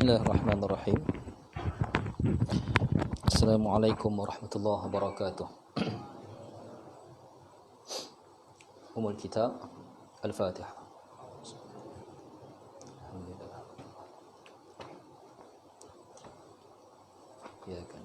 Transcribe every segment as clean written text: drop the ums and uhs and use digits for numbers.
Bismillahirrahmanirrahim. Assalamualaikum warahmatullahi wabarakatuh. Umul Kitab Al-Fatihah. Alhamdulillah. Ya kan.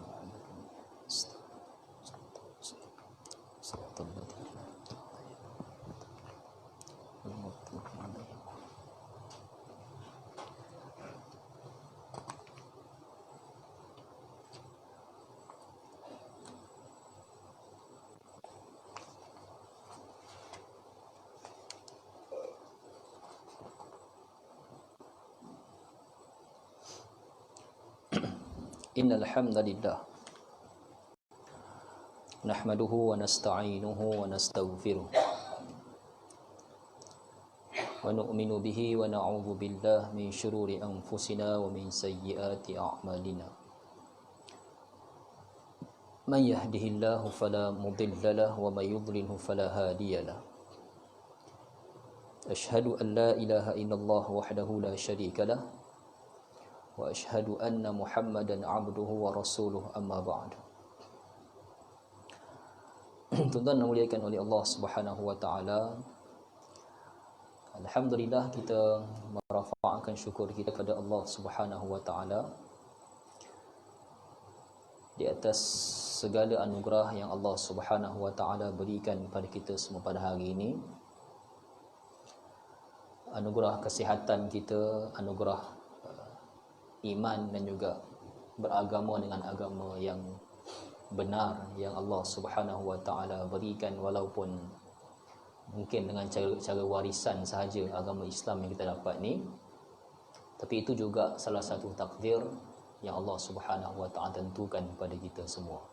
Innal hamdalillah nahmaduhu wa nasta'inuhu wa nastaghfiruh wa nu'minu bihi wa na'udzu billahi min shururi anfusina wa min sayyiati a'malina. Man yahdihillahu fala mudilla lahu wa may yudlilhu fala hadiya lahu. Ashhadu an la ilaha illallah wahdahu la syarika lahu wa ashhadu anna Muhammadan abduhu wa rasuluh, amma ba'du. Tuan-tuan dimuliakan oleh Allah Subhanahu wa taala. Alhamdulillah, kita merafa'kan syukur kita kepada Allah Subhanahu wa taala di atas segala anugerah yang Allah Subhanahu wa taala berikan kepada kita semua pada hari ini. Anugerah kesihatan kita, anugerah iman, dan juga beragama dengan agama yang benar yang Allah Subhanahu wa taala berikan, walaupun mungkin dengan cara warisan sahaja agama Islam yang kita dapat ni, tapi itu juga salah satu takdir yang Allah Subhanahu wa taala tentukan kepada kita semua.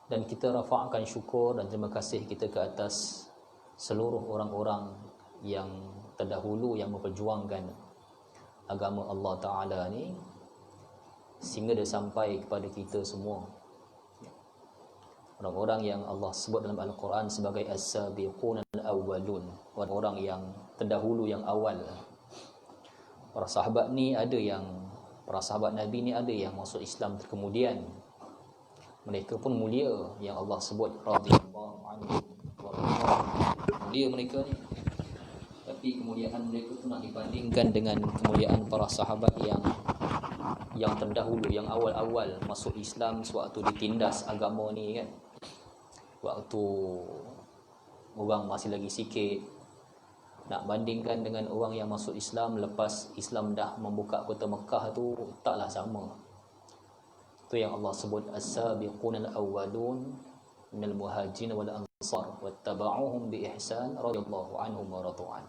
Dan kita rafa'kan syukur dan terima kasih kita ke atas seluruh orang-orang yang terdahulu yang memperjuangkan agama Allah Ta'ala ni sehingga dia sampai kepada kita semua. Orang-orang yang Allah sebut dalam Al-Quran sebagai as-sabiqun al-awwalun, orang-orang yang terdahulu, yang awal. Para sahabat ni ada yang, para sahabat Nabi ni ada yang masuk Islam terkemudian. Mereka pun mulia, yang Allah sebut radhiyallahu anhu, mulia mereka ni. Tapi kemuliaan mereka tu nak dibandingkan dengan kemuliaan para sahabat yang terdahulu, yang awal-awal masuk Islam sewaktu ditindas agama ni kan. Waktu orang masih lagi sikit, nak bandingkan dengan orang yang masuk Islam lepas Islam dah membuka kota Mekah tu taklah sama. Tu yang Allah sebut as-sabiqunal awwalun minal muhajirin wal ansar wattaba'uhum bi ihsan radhiyallahu anhum wa radu'an.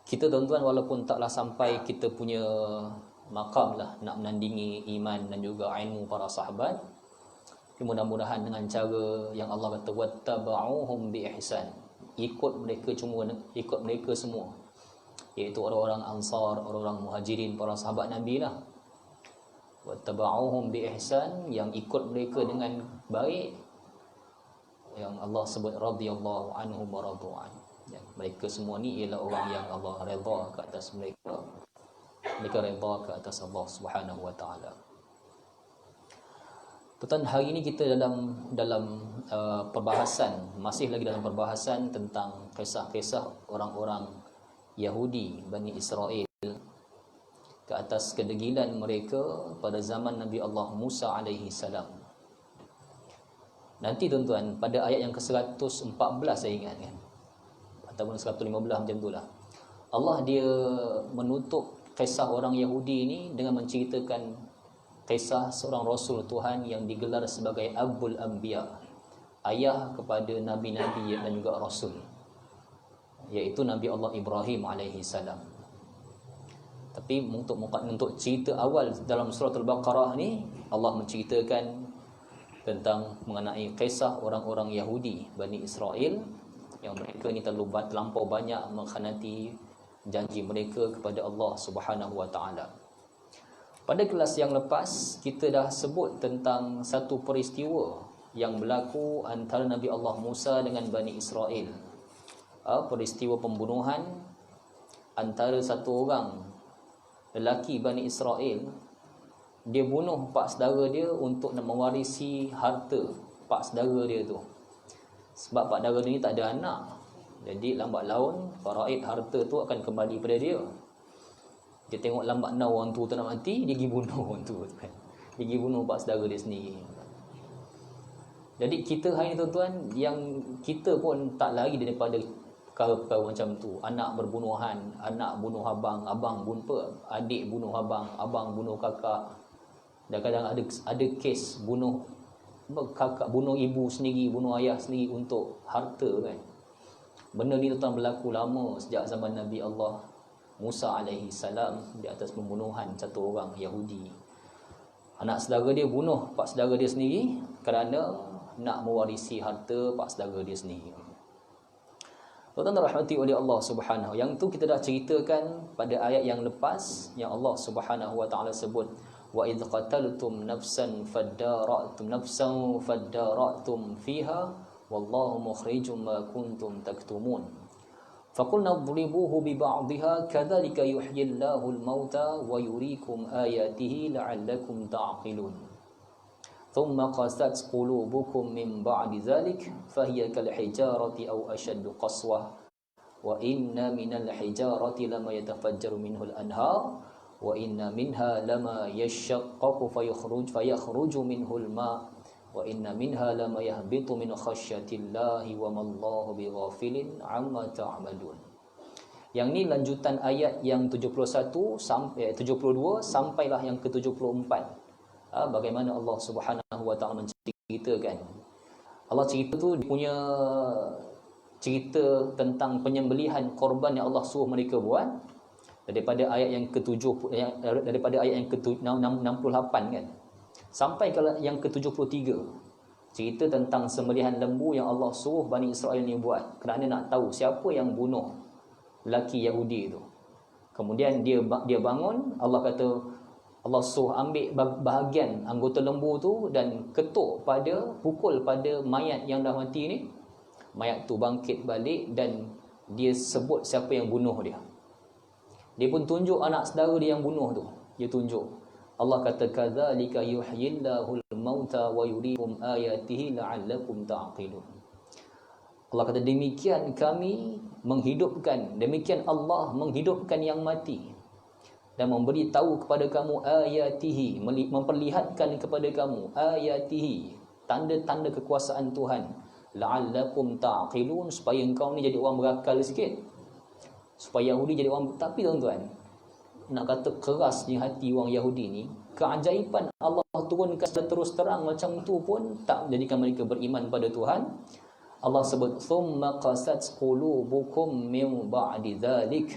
Kita tuan-tuan walaupun taklah sampai kita punya maqam lah nak menandingi iman dan juga ilmu para sahabat, tapi mudah-mudahan dengan cara yang Allah kata wattaba'uhum bi ihsan, ikut mereka semua, iaitu orang-orang ansar, orang-orang muhajirin, para sahabat Nabi lah. Wattaba'uhum bi ihsan, yang ikut mereka dengan baik, yang Allah sebut radhiyallahu anhum wa radu'an. Mereka semua ni ialah orang yang Allah redha ke atas mereka. Mereka redha ke atas Allah Subhanahu wa taala. Tuan, hari ini kita dalam perbahasan, masih lagi dalam perbahasan tentang kisah-kisah orang-orang Yahudi Bani Israel ke atas kedegilan mereka pada zaman Nabi Allah Musa alaihi salam. Nanti tuan-tuan pada ayat yang ke-114 saya ingat kan, ataupun 115 macam itulah, Allah dia menutup kisah orang Yahudi ini dengan menceritakan kisah seorang Rasul Tuhan yang digelar sebagai Abul Anbiya, ayah kepada Nabi-Nabi dan juga Rasul, iaitu Nabi Allah Ibrahim alaihi salam. Tapi untuk cerita awal dalam surah Al-Baqarah ni, Allah menceritakan tentang mengenai kisah orang-orang Yahudi Bani Israel yang mereka ni terlampau banyak mengkhianati janji mereka kepada Allah Subhanahu wa taala. Pada kelas yang lepas kita dah sebut tentang satu peristiwa yang berlaku antara Nabi Allah Musa dengan Bani Israel. Peristiwa pembunuhan antara satu orang lelaki Bani Israel, dia bunuh pak saudara dia untuk nak mewarisi harta pak saudara dia tu. Sebab pak saudara dia ni tak ada anak, jadi lambat laun faraid harta tu akan kembali pada dia. Dia tengok lambat laun orang tu tak nak mati, dia pergi bunuh orang tu kan. Dia pergi bunuh pak saudara dia sendiri. Jadi kita hari ni tuan-tuan, yang kita pun tak lari daripada perkara-perkara macam tu. Anak berbunuhan, anak bunuh abang, abang bunuh apa? Adik bunuh abang, abang bunuh kakak. Dan kadang ada kes bunuh kakak, bunuh ibu sendiri, bunuh ayah sendiri untuk harta kan. Benda ni tuan berlaku lama sejak zaman Nabi Allah Musa alaihi salam di atas pembunuhan satu orang Yahudi. Anak saudara dia bunuh pak saudara dia sendiri kerana nak mewarisi harta pak saudara dia sendiri. Tuan-tuan dirahmati oleh Allah Subhanahu. Yang tu kita dah ceritakan pada ayat yang lepas, yang Allah Subhanahu wa taala sebut wa idz qataltum nafsan fadara'tum fiha wallahu mukhrijum ma kuntum taktumun. Faqulna idribuhu bi ba'dihha kadzalika yuhyillahu al-mauta wa yuriikum ayatihi la'allakum ta'qilun. ثم قست قلوبكم من بعد ذلك فهي كالحجارة أو أشد قسوة وإن من الحجارة لما يتفجر منه الأنهار وإن منها لما يشقق فيخرج منه الماء وإن منها لما يهبط من خشية الله وما الله بغافل عما تعملون. Yang ni lanjutan ayat yang 71 sampai 72 sampailah yang ke-74. Bagaimana Allah Subhanahu wa taala menceritakan. Allah cerita tu dia punya cerita tentang penyembelihan korban yang Allah suruh mereka buat daripada ayat yang ke-7 daripada ayat yang ke-68 kan sampai ke yang ke-73. Cerita tentang sembelihan lembu yang Allah suruh Bani Israel ni buat kerana nak tahu siapa yang bunuh lelaki Yahudi tu. Kemudian dia bangun, Allah kata Allah suruh ambil bahagian anggota lembu tu dan pukul pada mayat yang dah mati ni. Mayat tu bangkit balik dan dia sebut siapa yang bunuh dia. Dia pun tunjuk anak saudara dia yang bunuh tu. Dia tunjuk. Allah kata kadzalika yuhyillahul mauta wa yuriikum ayatihi la'allakum ta'qilun. Allah kata demikian kami menghidupkan, demikian Allah menghidupkan yang mati dan memberi tahu kepada kamu ayatihi, memperlihatkan kepada kamu ayatihi, tanda-tanda kekuasaan Tuhan, la'allakum ta'qilun, supaya engkau ni jadi orang berakal sikit, supaya Yahudi jadi orang. Tapi tuan-tuan, nak kata keras di hati orang Yahudi ni, keajaiban Allah turunkan terus terang macam tu pun tak menjadikan mereka beriman pada Tuhan. Allah sebut thumma qasat qulubukum min ba'di dzalik,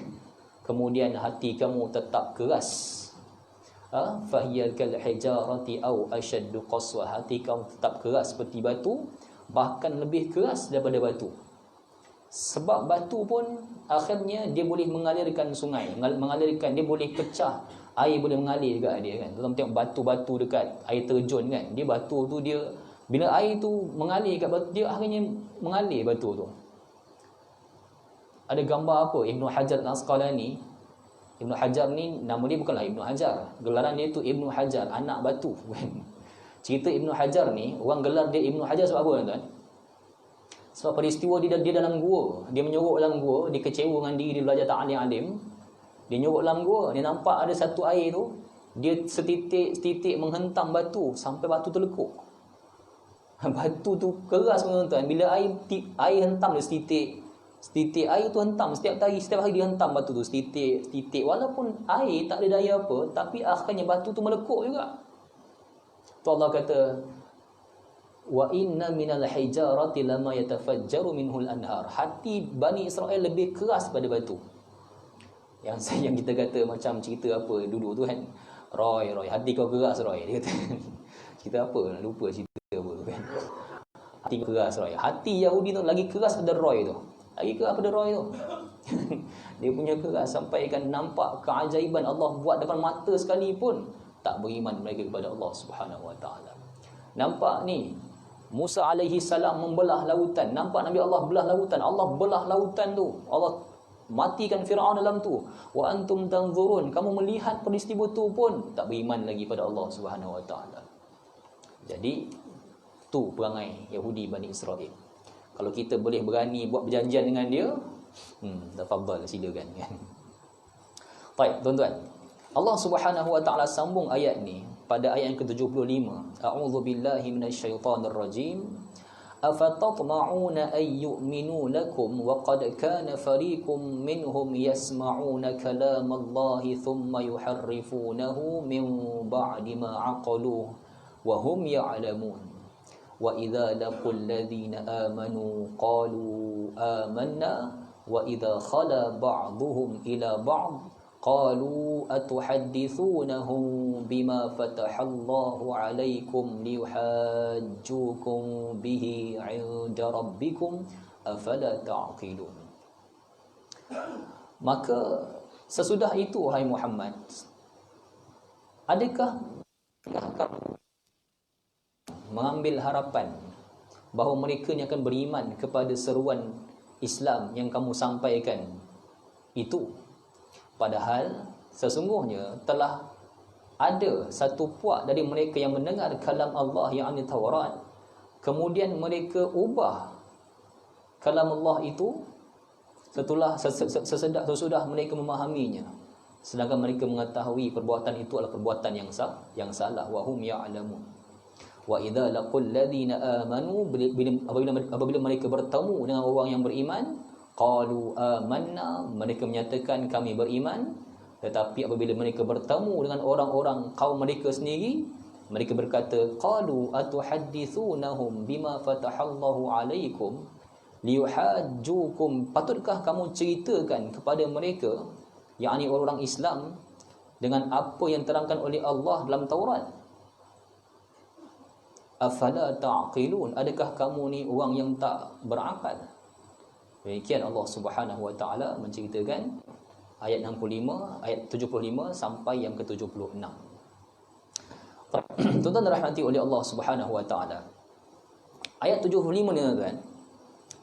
kemudian hati kamu tetap keras. Fahiyal kal hijarati aw ashaddu qaswa, hati kamu tetap keras seperti batu, bahkan lebih keras daripada batu. Sebab batu pun akhirnya dia boleh mengalirkan sungai, dia boleh pecah, air boleh mengalir dekat dia kan. Tuan tengok batu-batu dekat air terjun kan, dia batu tu dia bila air tu mengalir kat batu, dia akhirnya mengalir batu tu. Ada gambar apa? Ibnu Hajar Al-Asqalani. Ibnu Hajar ni nama dia bukanlah Ibnu Hajar, gelaran dia tu Ibnu Hajar, anak batu. Cerita Ibnu Hajar ni, orang gelar dia Ibnu Hajar sebab apa tuan-tuan? Sebab peristiwa dia dalam gua, dia menyorok dalam gua, dia kecewa dengan diri dia belajar ta'lim. Dia nyorok dalam gua, dia nampak ada satu air tu, dia setitik menghentam batu sampai batu terlekuk. Batu tu keras tuan-tuan, bila air hentam dia setitik air tu hentam, setiap hari dia hentam batu tu setitik, walaupun air tak ada daya apa, tapi akhirnya batu tu melekuk juga. Tu Allah kata wa inna minal hijarati lama yatafajjaru minhul anhar, hati Bani Israel lebih keras pada batu. Yang kita kata macam cerita apa dulu tu kan, Roy hati kau keras Roy, dia kata. Cerita apa, lupa cerita apa tu kan. Hati keras Roy, hati Yahudi tu lagi keras pada Roy tu. Lagi keras pada Roy tu. Dia punya keras sampai kan nampak keajaiban Allah buat depan mata sekali pun tak beriman mereka kepada Allah Subhanahu wa taala. Nampak ni Musa alaihi salam membelah lautan. Nampak Nabi Allah belah lautan. Allah belah lautan tu. Allah matikan Firaun dalam tu. Wa antum tanzurun, kamu melihat peristiwa tu pun tak beriman lagi pada Allah Subhanahu wa taala. Jadi tu perangai Yahudi Bani Israel. Kalau kita boleh berani buat perjanjian dengan dia, tafadhal, silakan kan. Baik, tuan-tuan. Allah Subhanahu wa taala sambung ayat ni pada ayat yang ke-75. A'udzu billahi minasyaitonir rajim. Afatatma'una ay yu'minu lakum wa qad kana fariqum minhum yasma'una kalamallahi thumma yuharrifunahu min ba'di ma 'aqaluhu wa hum ya'lamun. Wa idza laqul ladzina amanu qalu amanna wa idza khala ba'dhuhum ila ba'd qalu atuhaddithunahum bima fatahallahu alaikum liyuhajjukum bihi 'inda rabbikum afala ta'qilun. Maka sesudah itu, wahai Muhammad, adakah kamu mengambil harapan bahawa mereka ni akan beriman kepada seruan Islam yang kamu sampaikan itu? Padahal sesungguhnya telah ada satu puak dari mereka yang mendengar kalam Allah yang ada Taurat, kemudian mereka ubah kalam Allah itu sesudah mereka memahaminya, sedangkan mereka mengetahui perbuatan itu adalah perbuatan yang salah. Wa hum ya'lamun. Wa idza laqul ladzina amanu, apabila mereka bertemu dengan orang yang beriman, qalu amanna, mereka menyatakan kami beriman. Tetapi apabila mereka bertemu dengan orang-orang kaum mereka sendiri, mereka berkata, qalu atuhaddithunahum bima fatahallahu alaikum liyuhajjukum, patutkah kamu ceritakan kepada mereka, yakni orang Islam, dengan apa yang terangkan oleh Allah dalam Taurat? Afala ta'qilun, adakah kamu ni orang yang tak berakal? Demikian Allah Subhanahu wa taala menceritakan ayat 65, ayat 75 sampai yang ke-76. Tuan-tuan dirahmati oleh Allah Subhanahu wa taala. Ayat 75 ni kan,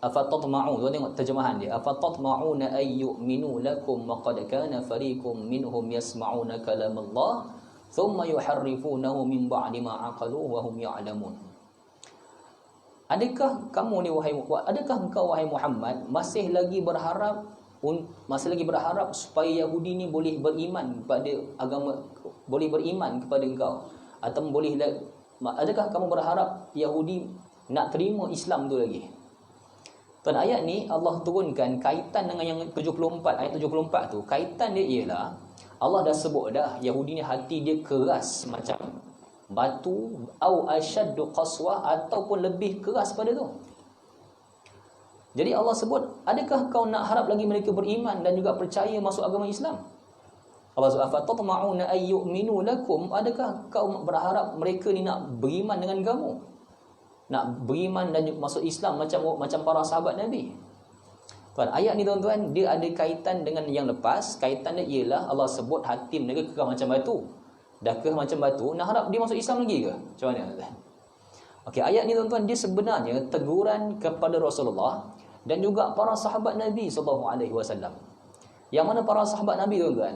afatatma'u, tuan tengok terjemahan dia. Afatatma'una ay yu'minu lakum wa qad kana fariqum minhum yasma'una kalamallah thumma yuharrifunahu min ba'di ma 'aqaluhu wa hum ya'lamun. Adakah engkau wahai Muhammad masih lagi berharap supaya Yahudi ni boleh beriman kepada agama, boleh beriman kepada engkau, atau adakah kamu berharap Yahudi nak terima Islam tu lagi? Tuan, ayat ni Allah turunkan kaitan dengan yang 74, ayat 74 tu. Kaitan dia ialah Allah dah sebut dah Yahudi ni hati dia keras macam batu, au asyaddu qaswah, ataupun lebih keras pada tu. Jadi Allah sebut, adakah kau nak harap lagi mereka beriman dan juga percaya masuk agama Islam? Allah sebut, afatatma'una ay yu'minu lakum, adakah kau berharap mereka ni nak beriman dengan kamu, nak beriman dan masuk Islam macam para sahabat Nabi? Tuan, ayat ni tuan-tuan, dia ada kaitan dengan yang lepas. Kaitan dia ialah Allah sebut hati mereka kekal macam batu. Dah kekal macam batu, nak harap dia masuk Islam lagi ke? Macam mana tuan? Okey, ayat ni tuan-tuan, dia sebenarnya teguran kepada Rasulullah dan juga para sahabat Nabi SAW. Yang mana para sahabat Nabi tuan-tuan,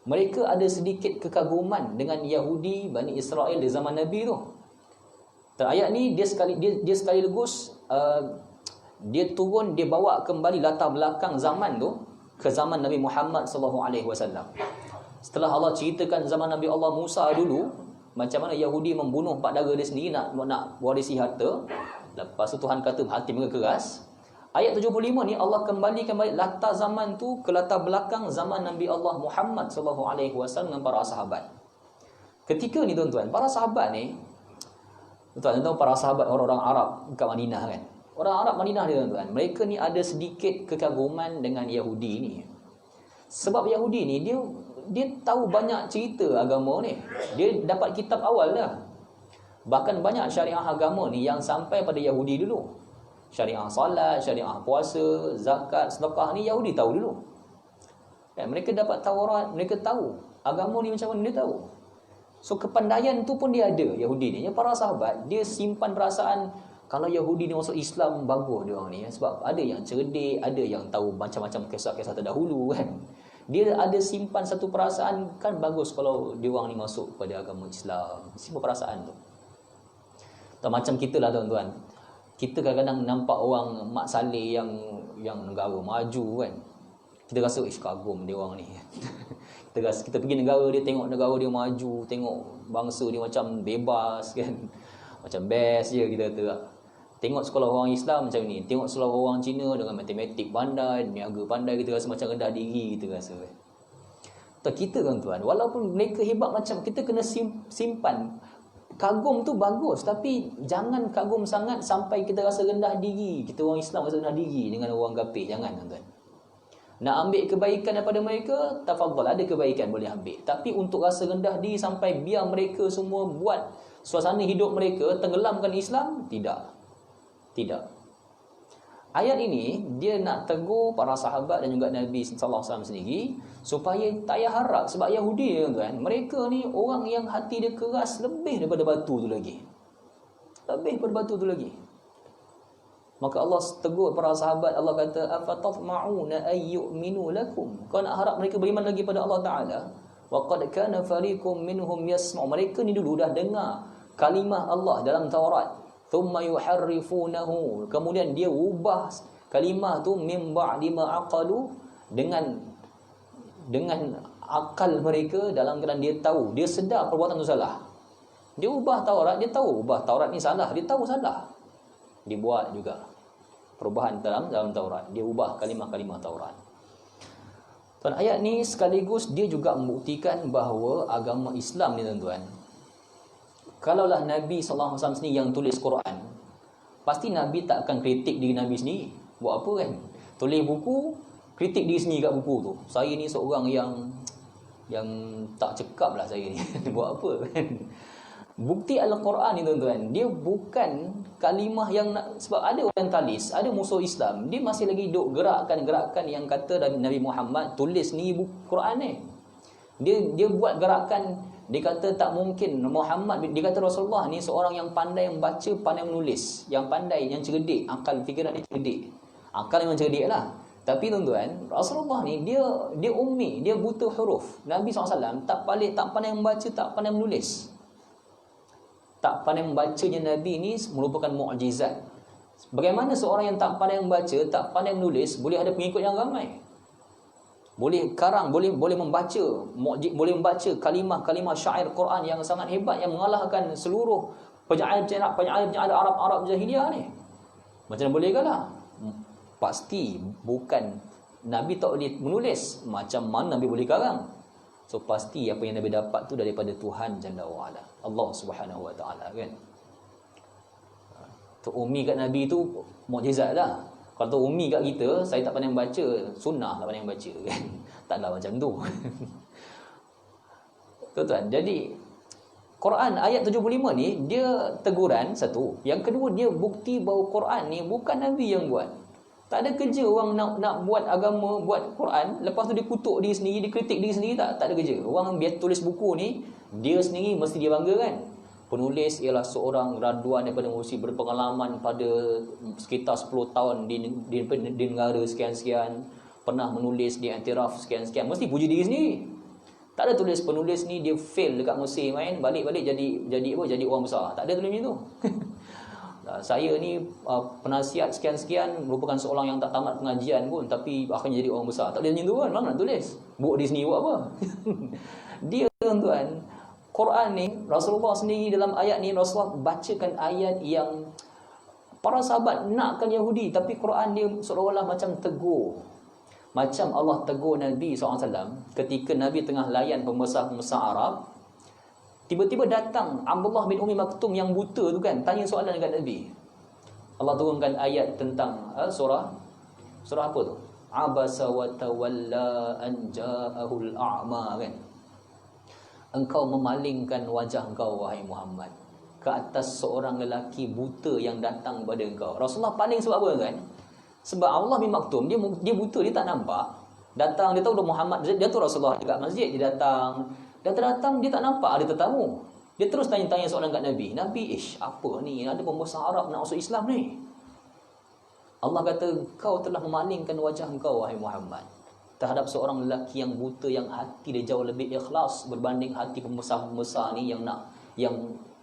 mereka ada sedikit kekaguman dengan Yahudi Bani Israel di zaman Nabi tu. Dan ayat ni dia sekaligus dia turun, dia bawa kembali latar belakang zaman tu ke zaman Nabi Muhammad SAW. Setelah Allah ceritakan zaman Nabi Allah Musa dulu, macam mana Yahudi membunuh pak dara dia sendiri nak warisi harta. Lepas tu Tuhan kata hati mereka keras. Ayat 75 ni Allah kembalikan balik latar zaman tu ke latar belakang zaman Nabi Allah Muhammad SAW dengan para sahabat. Ketika ni tuan-tuan, para sahabat ni, tuan-tuan tahu para sahabat orang-orang Arab kat Madinah kan. Orang Arab Madinah ni tuan-tuan, mereka ni ada sedikit kekaguman dengan Yahudi ni. Sebab Yahudi ni dia tahu banyak cerita agama ni. Dia dapat kitab awal dah. Bahkan banyak syariah agama ni yang sampai pada Yahudi dulu. Syariah salat, syariah puasa, zakat, sedekah ni Yahudi tahu dulu. Dan mereka dapat Taurat, mereka tahu agama ni macam mana, dia tahu. So kepandaian tu pun dia ada, Yahudi ni. Yang para sahabat, dia simpan perasaan Kalau Yahudi ni masuk Islam, bagus dia orang ni. Sebab ada yang cerdik, ada yang tahu macam-macam kisah-kisah terdahulu kan. Dia ada simpan satu perasaan, kan bagus kalau dia orang ni masuk pada agama Islam. Simpan perasaan tu. Tak macam kita lah tuan-tuan. Kita kadang-kadang nampak orang Mak Saleh yang negara maju kan. Kita rasa kagum dia orang ni. Kita pergi negara dia, tengok negara dia maju, tengok bangsa dia macam bebas kan. Macam best je kita kata. Tengok sekolah orang Islam macam ni, tengok sekolah orang Cina dengan matematik pandai, niaga pandai, kita rasa macam rendah diri, kita rasa. Tak, kita tuan-tuan, walaupun mereka hebat macam, kita kena simpan. Kagum tu bagus, tapi jangan kagum sangat sampai kita rasa rendah diri. Kita orang Islam rasa rendah diri dengan orang kafir, jangan tuan-tuan. Nak ambil kebaikan daripada mereka, tafadhal, ada kebaikan boleh ambil. Tapi untuk rasa rendah diri sampai biar mereka semua buat suasana hidup mereka tenggelamkan Islam, tidak. Tidak. Ayat ini dia nak tegur para sahabat dan juga Nabi sallallahu alaihi wasallam sendiri supaya tak payah harap. Sebab Yahudi tuan, mereka ni orang yang hati dia keras lebih daripada batu tu lagi. Lebih daripada batu tu lagi. Maka Allah tegur para sahabat, Allah kata afatatma'una ay yu'minu lakum. Kau nak harap mereka beriman lagi pada Allah Taala? Wa qad kana fariqum minhum yasma'u. Mereka ni dulu dah dengar kalimah Allah dalam Taurat. Thumma yuharrifunahu, kemudian dia ubah kalimah tu min ba'di ma aqalu, dengan akal mereka, dalam keadaan dia tahu, dia sedar perbuatan tu salah. Dia ubah Taurat, dia tahu ubah Taurat ni salah, dia tahu salah. Dia buat juga perubahan dalam Taurat, dia ubah kalimah-kalimah Taurat. Tuan, ayat ni sekaligus dia juga membuktikan bahawa agama Islam ni tuan-tuan, kalaulah Nabi SAW sendiri yang tulis Quran, pasti Nabi tak akan kritik diri Nabi sendiri. Buat apa kan? Tulis buku, kritik diri sendiri kat buku tu. Saya ni seorang yang tak cekap lah saya ni. Buat apa kan? Bukti Al-Quran ni tuan-tuan, dia bukan kalimah yang sebab ada orientalis, ada musuh Islam, dia masih lagi duk gerakan-gerakan yang kata Nabi Muhammad tulis ni buku Quran ni. Dia buat gerakan. Dia kata tak mungkin Muhammad, dia kata Rasulullah ni seorang yang pandai membaca, pandai menulis, yang pandai, yang cerdik, akal fikiran dia cerdik. Akal memang cerdik lah. Tapi tuan-tuan, Rasulullah ni dia ummi, dia buta huruf. Nabi SAW tak pandai membaca, tak pandai menulis. Tak pandai membacanya Nabi ni merupakan mukjizat. Bagaimana seorang yang tak pandai membaca, tak pandai menulis boleh ada pengikut yang ramai? Boleh karang, boleh membaca, boleh membaca kalimah-kalimah syair Quran yang sangat hebat, yang mengalahkan seluruh penyair Arab jahiliah ni. Macam mana boleh kalah? Pasti bukan Nabi tak boleh menulis, macam mana Nabi boleh karang? So pasti apa yang Nabi dapat tu daripada Tuhan Jalla wa Ala, Allah Subhanahu wa Taala kan. Tu umi kat Nabi tu mukjizat lah. Kalau tu umi kat kita, saya tak pandai membaca, sunnah tak pandai membaca kan. Taklah macam tu. Tuan-tuan, jadi Quran ayat 75 ni dia teguran satu. Yang kedua, dia bukti bahawa Quran ni bukan Nabi yang buat. Tak ada kerja orang nak buat agama, buat Quran, lepas tu dia kutuk diri sendiri, dia kritik diri sendiri, tak ada kerja. Orang biasa tulis buku ni, dia sendiri mesti dia banggakan. Penulis ialah seorang graduan daripada universiti berpengalaman pada sekitar 10 tahun di negara sekian-sekian, pernah menulis di iktiraf sekian-sekian, mesti puji diri sendiri. Tak ada tulis penulis ni dia fail dekat Mesir main, balik-balik jadi orang besar. Tak ada tulis macam tu. Saya ni penasihat sekian-sekian, merupakan seorang yang tak tamat pengajian pun, tapi akhirnya jadi orang besar. Tak ada macam tu kan, mana nak tulis? Buat diri sendiri buat apa? Dia tuan-tuan, Quran ni, Rasulullah sendiri dalam ayat ni, Rasulullah bacakan ayat yang para sahabat nakkan Yahudi, tapi Quran dia seolah-olah macam tegur. Macam Allah tegur Nabi SAW ketika Nabi tengah layan pembesar-pembesar Arab. Tiba-tiba datang Abdullah bin Umi Maktum yang buta tu kan, tanya soalan dekat Nabi. Allah turunkan ayat tentang surah apa tu? Abasa wa tawalla an ja'ahul a'ma kan. Engkau memalingkan wajah engkau wahai Muhammad ke atas seorang lelaki buta yang datang kepada engkau. Rasulullah paling sebab apa kan? Sebab Allah bin Maktum dia buta, dia tak nampak. Datang, dia tahu Muhammad, dia tu Rasulullah dekat masjid, dia datang dia tak nampak ada tetamu. Dia terus tanya-tanya soalan kat Nabi. Nabi, apa ni? Ada pembesar Arab nak masuk Islam ni. Allah kata, kau telah memalingkan wajah kau, wahai Muhammad, terhadap seorang lelaki yang buta, yang hati dia jauh lebih ikhlas berbanding hati pembesar-pembesar ni yang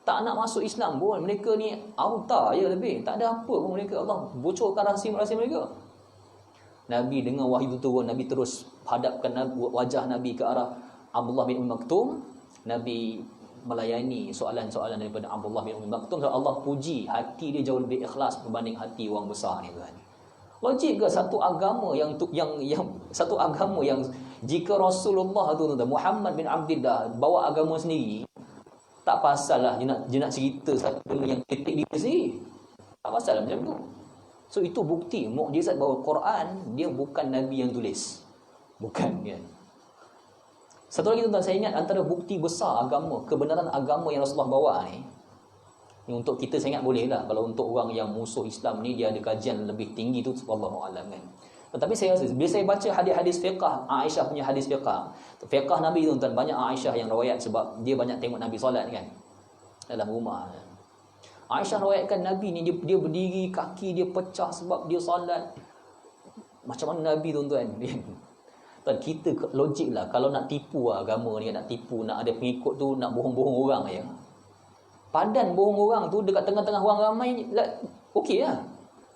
tak nak masuk Islam pun. Mereka ni auta je lebih. Tak ada apa pun mereka. Allah bocorkan rahsia-rahsia mereka. Nabi dengar wahyu itu turun, Nabi terus hadapkan wajah Nabi ke arah Abdullah bin Maktum. Nabi melayani soalan-soalan daripada Abdullah bin Maktum. Allah puji hati dia jauh lebih ikhlas berbanding hati orang besar ni kan. Logik ke satu agama yang satu agama yang jika Rasulullah tu Muhammad bin Abdullah bawa agama sendiri, tak pasal lah dia nak cerita satu benda yang titik dia sendiri. Tak pasal lah macam tu. So itu bukti mukjizat bahawa Quran dia bukan Nabi yang tulis. Bukan kan. Satu lagi tuan-tuan, saya ingat antara bukti besar agama, kebenaran agama yang Rasulullah bawa ni untuk kita, saya ingat boleh lah. Kalau untuk orang yang musuh Islam ni, dia ada kajian lebih tinggi tu, wallahualam kan. Tetapi saya rasa, bila saya baca hadis-hadis fiqah, Aisyah punya hadis fiqah Nabi tuan-tuan, banyak Aisyah yang rawayat sebab dia banyak tengok Nabi solat kan dalam rumah. Aisyah rawayatkan Nabi ni dia berdiri, kaki dia pecah sebab dia solat. Macam mana Nabi tuan-tuan? Dan kita logik lah, kalau nak tipu agama ni, nak tipu, nak ada pengikut tu, nak bohong-bohong orang ya. Padan bohong orang tu dekat tengah-tengah orang ramai, okey lah.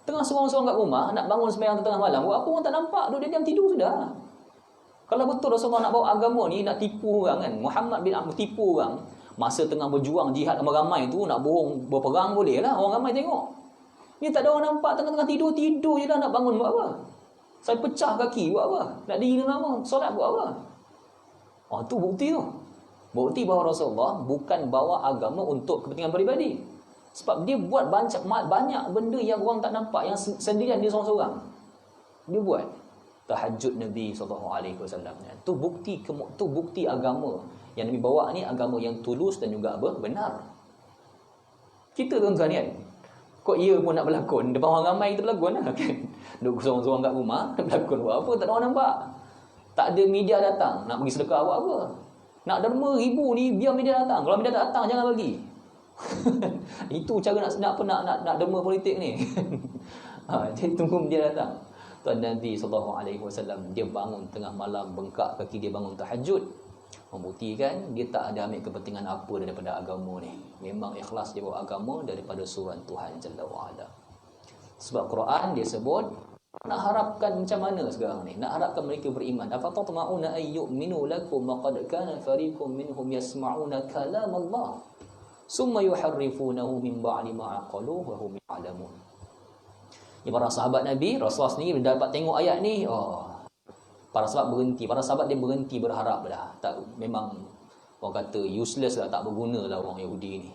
Tengah seorang-seorang kat rumah, nak bangun sembahyang tengah malam, buat apa orang tak nampak, dia diam tidur sudah. Kalau betul Rasulullah nak bawa agama ni, nak tipu orang kan, Muhammad bin Abdul tipu orang, masa tengah berjuang jihad sama ramai tu, nak bohong berperang boleh lah, orang ramai tengok. Ni tak ada orang nampak, tengah-tengah tidur je lah, nak bangun buat apa? Saya pecah kaki buat apa? Nak diri lama, solat buat apa? Oh, tu bukti tu. Bukti bahawa Rasulullah bukan bawa agama untuk kepentingan peribadi. Sebab dia buat banyak benda yang orang tak nampak, yang sendirian dia seorang-seorang. Dia buat tahajud Nabi SAW. Tu bukti agama yang Nabi bawa ni, agama yang tulus dan juga benar. Kita tuan-tuan kan, kok ia pun nak berlakon depan orang ramai, kita berlakon lah kan. Duduk seorang-seorang kat rumah, berlakon buat apa, tak ada orang nampak. Tak ada media datang, nak pergi sedekah buat apa. Nak derma 1,000 ni, biar media datang. Kalau media tak datang, jangan bagi. Itu cara nak derma politik ni. Jadi tunggu media datang. Tuan Nabi SAW, dia bangun tengah malam, bengkak kaki dia bangun tahajud, membuktikan dia tak ada ambil kepentingan apa daripada agama ni. Memang ikhlas dia bawa agama daripada suruhan Tuhan Jalla wa'ala. Sebab Quran dia sebut, nak harapkan macam mana sekarang ni? Nak harapkan mereka beriman. Afatatma'una ay yu'minu lakum wa qad kana fariqum minhum yasma'una kalam Allah summa yuharrifunahu min ba'di ma aqaluhu wa hum ya'lamun. Ya, para sahabat Nabi, Rasulullah sendiri dapat tengok ayat ni, para sahabat dia berhenti berharap dah. Tak, memang orang kata useless lah, tak berguna lah orang Yahudi ni.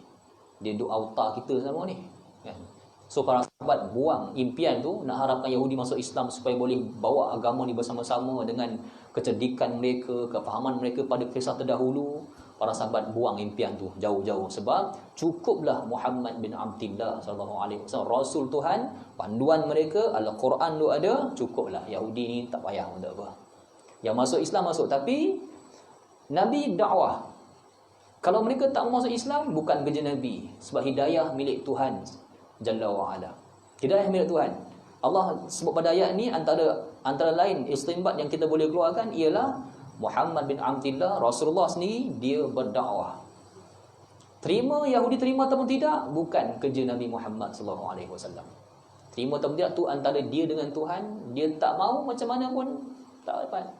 Dia duk auta kita sama ni kan. So para sahabat buang impian tu, nak harapkan Yahudi masuk Islam supaya boleh bawa agama ni bersama-sama dengan kecerdikan mereka, kefahaman mereka pada kisah terdahulu. Para sahabat buang impian tu jauh-jauh, sebab cukuplah Muhammad bin Abdullah SAW, Rasul Tuhan, panduan mereka, Al-Quran tu ada, cukuplah. Yahudi ni tak payah pun tak apa. Yang masuk Islam masuk, tapi Nabi dakwah. Kalau mereka tak masuk Islam, bukan kerja Nabi, sebab hidayah milik Tuhan Jalla wa'ala. Hidayah milik Tuhan. Allah sebut pada ayat ni, antara lain istinbat yang kita boleh keluarkan ialah Muhammad bin Abdullah, Rasulullah sendiri, dia berdakwah. Terima Yahudi terima ataupun tidak, bukan kerja Nabi Muhammad SAW. Terima ataupun tidak tu antara dia dengan Tuhan. Dia tak mau macam mana pun tak dapat.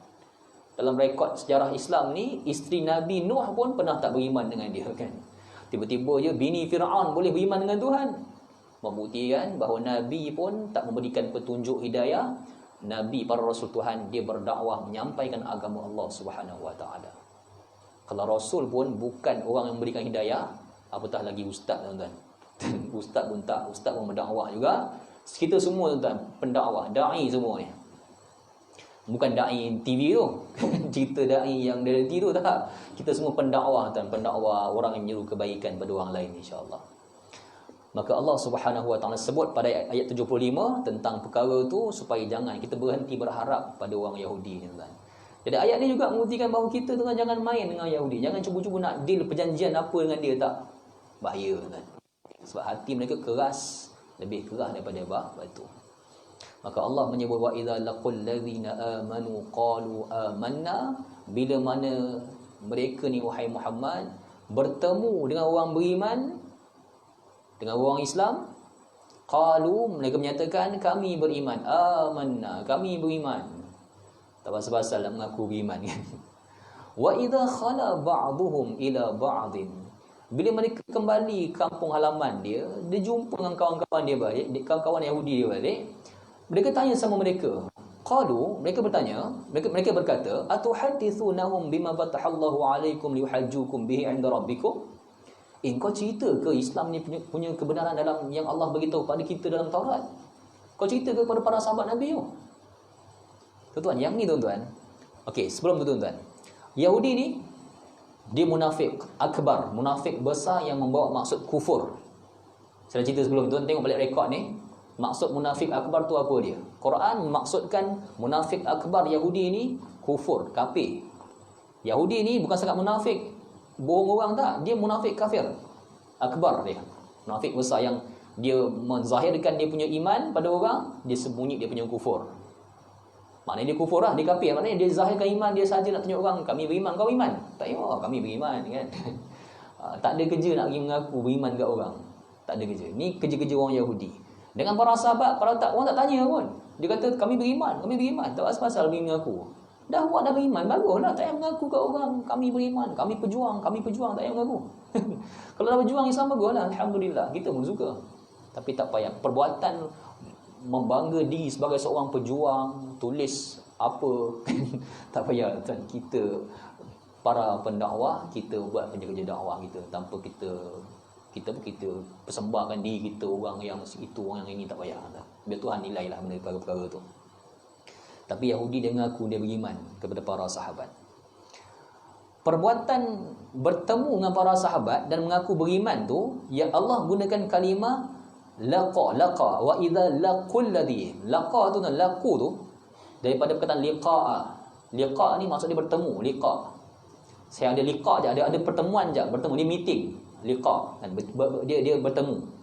Dalam rekod sejarah Islam ni, isteri Nabi Nuh pun pernah tak beriman dengan dia kan. Tiba-tiba je bini Fir'aun boleh beriman dengan Tuhan. Membuktikan bahawa Nabi pun tak memberikan petunjuk hidayah. Nabi, para Rasul Tuhan, dia berdakwah menyampaikan agama Allah Subhanahu Wa Taala. Kalau Rasul pun bukan orang yang memberikan hidayah, apatah lagi ustaz tuan-tuan. Ustaz pun tak, ustaz pun mendakwah juga. Kita semua tuan-tuan pendakwah, dai semua ni. Bukan dai TV tu. Cerita dai yang reality tu tak. Kita semua pendakwah tuan, pendakwah orang yang menyeru kebaikan pada orang lain insya-Allah. Maka Allah Subhanahu Wa Taala sebut pada ayat 75 tentang perkara tu supaya jangan kita berhenti berharap pada orang Yahudi tuan. Jadi ayat ni juga membuktikan bahawa kita tengah jangan main dengan Yahudi. Jangan cuba-cuba nak deal perjanjian apa dengan dia, tak. Bahaya kan. Sebab hati mereka keras, lebih keras daripada batu. Maka Allah menyebut wa idza laqul ladzina amanu qalu amanna, bila mana mereka ni wahai Muhammad bertemu dengan orang beriman, dengan orang Islam, qalu, mereka menyatakan kami beriman, amanna, kami beriman. Tak pasal-pasal nak mengaku beriman kan. Wa idza khala ba'dhum ila ba'din, bila mereka kembali kampung halaman dia jumpa dengan kawan-kawan dia balik, kawan-kawan Yahudi dia balik, mereka tanya sama mereka. Qalu, mereka bertanya, mereka berkata, atuhaddithunahum bima fatahallahu alaikum liyuhajjukum bihi 'inda rabbikum? Kau cerita ke Islam ni punya kebenaran dalam yang Allah beritahu pada kita dalam Taurat? Kau cerita ke kepada para sahabat Nabi tu? Tuan-tuan, yang ni tuan-tuan. Okey, sebelum tu tuan-tuan. Yahudi ni dia munafik akbar, munafik besar yang membawa maksud kufur. Saya dah cerita sebelum, tuan tengok balik rekod ni. Maksud munafik akbar tu apa dia? Quran maksudkan munafik akbar Yahudi ni kufur, kafir. Yahudi ni bukan sangat munafik bohong orang, tak. Dia munafik kafir akbar dia. Munafik besar yang dia menzahirkan dia punya iman pada orang, dia sembunyi dia punya kufur. Maknanya dia kufur lah, dia kafir. Maknanya dia zahirkan iman, dia saja nak tunjuk orang, kami beriman, kau beriman? Tak, ya, kami beriman kan. Tak ada kerja nak pergi mengaku beriman kat orang. Tak ada kerja. Ni kerja-kerja orang Yahudi. Dengan para sahabat, orang tak tanya pun. Dia kata kami beriman, kami beriman. Tak pasal pergi mengaku. Dah awak dah beriman, baguslah, tak payah mengaku kat orang kami beriman, kami pejuang, tak payah mengaku. Kalau dah berjuang Islam baguslah, alhamdulillah, kita pun suka. Tapi tak payah perbuatan membangga diri sebagai seorang pejuang, tulis apa tak payah tuan. Kita para pendakwah, kita buat kerja-kerja dakwah kita tanpa kita persembahkan diri kita orang yang itu, orang yang ini, tak payah. Biar Tuhan nilailah benda perkara-perkara tu. Tapi Yahudi dia mengaku dia beriman kepada para sahabat. Perbuatan bertemu dengan para sahabat dan mengaku beriman tu, ya Allah gunakan kalimah laqa wa idza laqul ladhi. Laqa tu, laku tu daripada perkataan liqa'a. Liqa ni maksud dia bertemu, liqa. Saya ada liqa je, ada pertemuan je, bertemu, dia meeting, liqa kan, dia bertemu.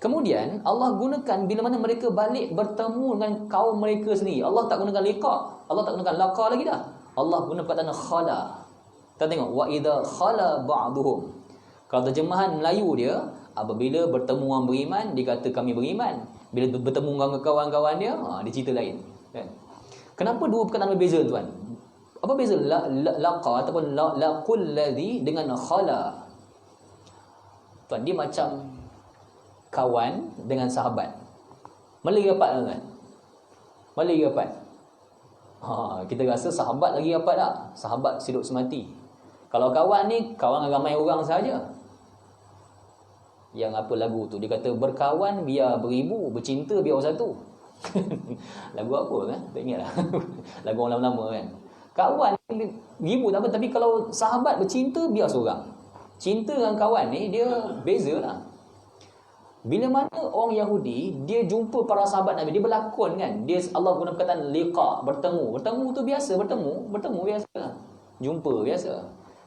Kemudian Allah gunakan bila mana mereka balik bertemu dengan kaum mereka sendiri. Allah tak gunakan liqa, Allah tak gunakan laqa lagi dah. Allah guna perkataan khala. Kita tengok wa idza khala ba'duhum. Kalau terjemahan Melayu dia, apabila bertemu orang beriman, dia kata kami beriman. Bila bertemu dengan kawan-kawan dia, dia cerita lain kan. Kenapa dua perkataan berbeza tuan? Apa beza laqa ataupun laqul ladzi dengan khala? Tuan, dia macam kawan dengan sahabat. Mana lagi rapat kan? Mana lagi rapat? Kita rasa sahabat lagi rapat tak? Sahabat hidup semati. Kalau kawan ni, kawan ramai orang saja. Yang apa lagu tu? Dia kata berkawan biar beribu, bercinta biar satu. Lagu apa kan? Tak ingat lah. Lagu orang lama-lama kan. Kawan beribu tak apa, tapi kalau sahabat bercinta biar seorang. Cinta dengan kawan ni dia beza lah. Bila mana orang Yahudi dia jumpa para sahabat Nabi, dia berlakon kan, dia Allah guna perkataan liqa, bertemu tu biasa, bertemu biasa, jumpa biasa.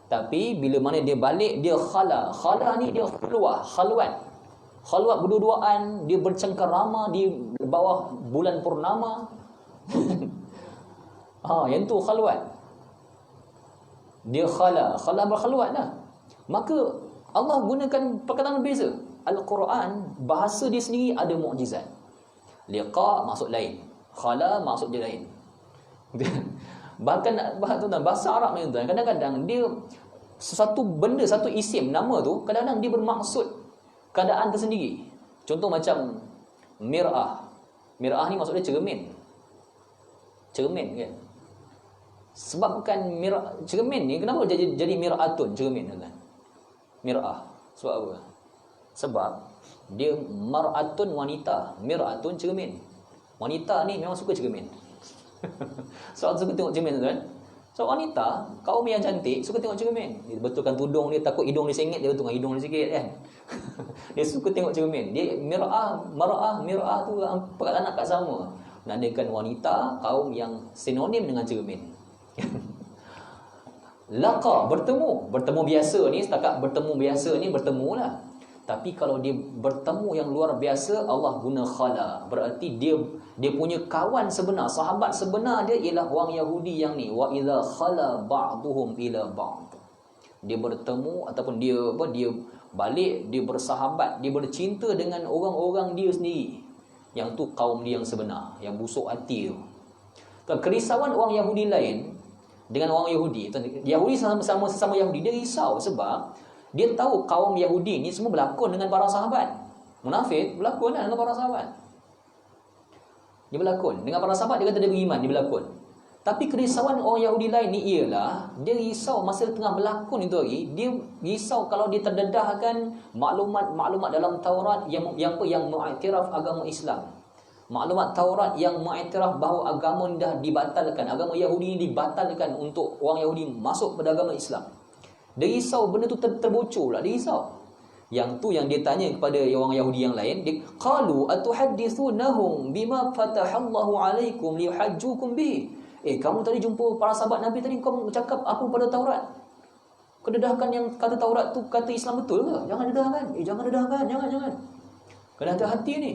Tapi bila mana dia balik, dia khala ni dia khalwat berdua-duaan, dia bercengkerama di bawah bulan purnama. Yang tu khalwat, dia khala berkhalwat dah. Maka Allah gunakan perkataan berbeza. Al-Quran bahasa dia sendiri ada mukjizat. Liqa maksud lain, khala maksud dia lain. Bahkan bahasa Arab ni tuan, kadang-kadang dia sesuatu benda, satu isim, nama tu kadang-kadang dia bermaksud keadaan tersendiri. Contoh macam mir'ah. Mir'ah ni maksud dia cermin kan. Sebab bukan cermin ni, kenapa jadi mir'atun, cermin kan? Mir'ah sebab apa? Sebab dia mar'atun wanita, mir'atun cermin. Wanita ni memang suka cermin. Soal suka tengok cermin kan. So wanita, kaum yang cantik suka tengok cermin. Dia betulkan tudung dia, takut hidung dia sengit, dia betulkan hidung dia sikit kan. Dia suka tengok cermin. Dia mir'ah tu perkataan akad sama. Menandakan wanita, kaum yang sinonim dengan cermin. Laqa, bertemu biasa ni, setakat bertemu biasa ni bertemulah. Tapi kalau dia bertemu yang luar biasa, Allah guna khala. Berarti dia punya kawan sebenar, sahabat sebenar dia ialah orang Yahudi yang ni. Wa idza khala ba'duhum ila ba'd. Dia bertemu ataupun dia balik, dia bersahabat, dia bercinta dengan orang-orang dia sendiri. Yang tu kaum dia yang sebenar, yang busuk hati tu. Kerisauan orang Yahudi lain dengan orang Yahudi sama sesama Yahudi, dia risau sebab dia tahu kaum Yahudi ni semua berlakon dengan para sahabat. Munafik berlakon dengan para sahabat. Dia berlakon dengan para sahabat, dia kata dia beriman, dia berlakon. Tapi kerisauan orang Yahudi lain ni ialah dia risau masa tengah berlakon itu lagi, dia risau kalau dia terdedahkan maklumat dalam Taurat yang mengiktiraf agama Islam. Maklumat Taurat yang mengiktiraf bahawa agama ni dah dibatalkan, agama Yahudi ni dibatalkan untuk orang Yahudi masuk pada agama Islam. Dia risau benda tu terbocor lah, dia risau. Yang tu yang dia tanya kepada orang Yahudi yang lain, dia qalu atuhaddithunahum bima fatahallahu alaikum liyuhajjukum bihi. Kamu tadi jumpa para sahabat Nabi tadi, kau cakap apa pada Taurat? Kededahkan yang kata Taurat tu kata Islam betul ke? Jangan dedahkan. Jangan dedahkan, jangan. Kena hati-hati ni.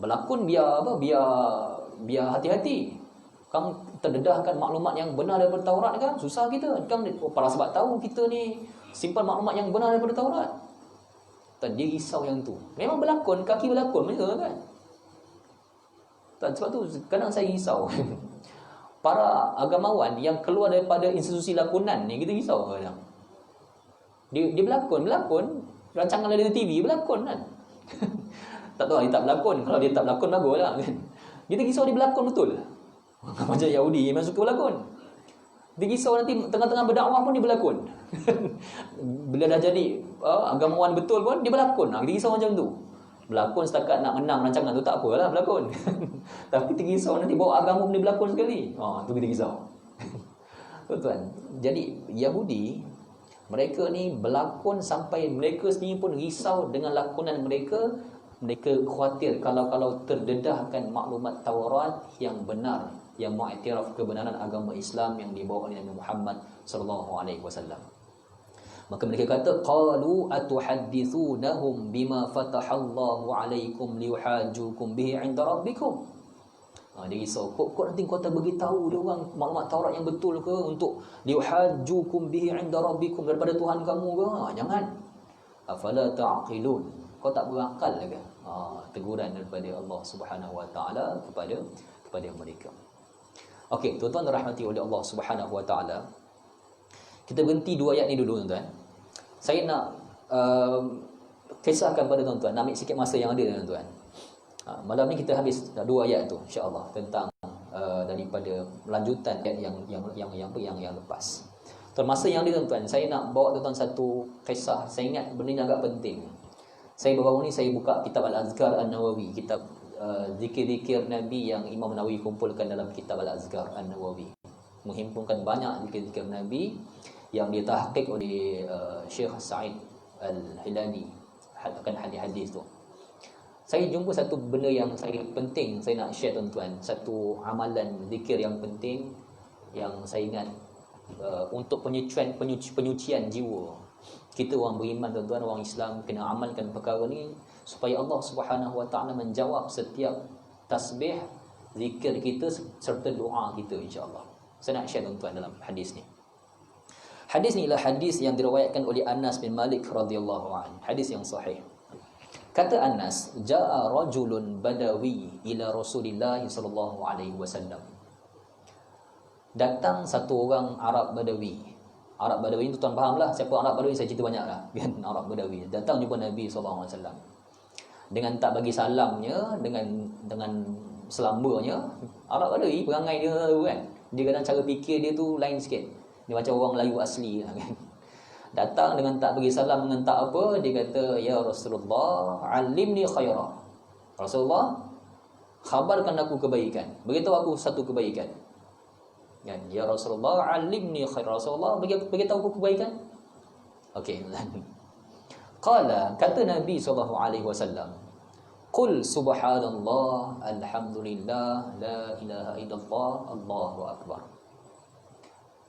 Berlakon biar hati-hati. Kamu terdedahkan maklumat yang benar daripada Taurat kan? Susah kita. Kan para sahabat tahu kita ni simpan maklumat yang benar daripada Taurat. Tak, dia risau yang tu. Memang berlakon, kaki berlakon macam kan? Tak, sebab tu kadang saya risau. Para agamawan yang keluar daripada institusi lakonan ni, kita risau kadang. Dia berlakon, rancangan dari TV berlakon kan. Tak tahu dia tak berlakon. Kalau dia tak berlakon baguslah kan. Kita risau dia berlakon betul. Macam Yahudi memang suka berlakon. Dia risau nanti tengah-tengah berdakwah pun dia berlakon. Bila dah jadi agamawan betul pun dia berlakon. Kita risau macam tu. Berlakon setakat nak menang rancangan tu tak apalah berlakon. Tapi kita risau nanti bawa agama pun dia berlakon sekali. Tu kita risau. Tuan-tuan, jadi Yahudi mereka ni berlakon sampai mereka sendiri pun risau dengan lakonan mereka. Mereka khawatir kalau terdedahkan maklumat Taurat yang benar, yang mengiktiraf kebenaran agama Islam yang dibawa oleh Nabi Muhammad sallallahu alaihi wasallam. Maka mereka kata qalu atuhaddithunahum bima fatahallahu alaikum liyuhajjukum bihi 'inda rabbikum. Dia risau, kok nanti kau tak beritahu dia orang maklumat Taurat yang betul ke untuk liyuhajjukum bihi 'inda rabbikum, daripada Tuhan kamu ke? Jangan. Afala ta'qilun. Kau tak berakal ke? Teguran daripada Allah Subhanahu Wa Taala kepada mereka. Okey, tuan-tuan dirahmati oleh Allah Subhanahu Wa Taala. Kita berhenti dua ayat ni dulu, tuan-tuan. Saya nak kisahkan pada tuan-tuan, nak ambil sikit masa yang ada, tuan-tuan. Malam ni kita habis dua ayat tu insya-Allah tentang daripada lanjutan ayat yang lepas. Tuan, masa yang ada, tuan-tuan, saya nak bawa tuan-tuan satu kisah. Saya ingat benda ni agak penting. Saya baru ni saya buka kitab Al-Azkar An-Nawawi, kitab zikir-zikir Nabi yang Imam Nawawi kumpulkan dalam kitab Al-Azkar An-Nawawi. Menghimpunkan banyak zikir-zikir Nabi yang ditahqiq oleh Syekh Sa'id Al-Hilali akan hadis-hadis tu. Saya jumpa satu benda yang saya penting saya nak share, tuan-tuan. Satu amalan zikir yang penting yang saya ingat untuk penyucian jiwa. Kita orang beriman, tuan-tuan, orang Islam kena amalkan perkara ni supaya Allah Subhanahu Wa Taala menjawab setiap tasbih, zikir kita serta doa kita, insya-Allah. Saya nak share, tuan-tuan, dalam hadis ni. Hadis ni ialah hadis yang diriwayatkan oleh Anas bin Malik radhiyallahu anhu. Hadis yang sahih. Kata Anas, jaa rajulun badawi ila Rasulillah sallallahu alaihi wasallam. Datang satu orang Arab Badawi. Arab Badawi itu tuan fahamlah siapa Arab Badawi, saya cerita banyak lah kan. Arab Badawi datang jumpa Nabi SAW dengan tak bagi salamnya, dengan selambanya. Arab Badawi perangai dia kan, dia kadang cara fikir dia tu lain sikit, dia macam orang Melayu asli lah kan. Datang dengan tak bagi salam, dengan tak apa, dia kata, ya Rasulullah alimni khairah. Rasulullah, khabarkan aku kebaikan, beritahu aku satu kebaikan. Kan, ya Rasulullah alimni khair. Rasulullah beritahu aku kebaikan. Okey. Qala, kata Nabi sallallahu alaihi wasallam, qul subhanallah alhamdulillah la ilaha illallah Allahu akbar.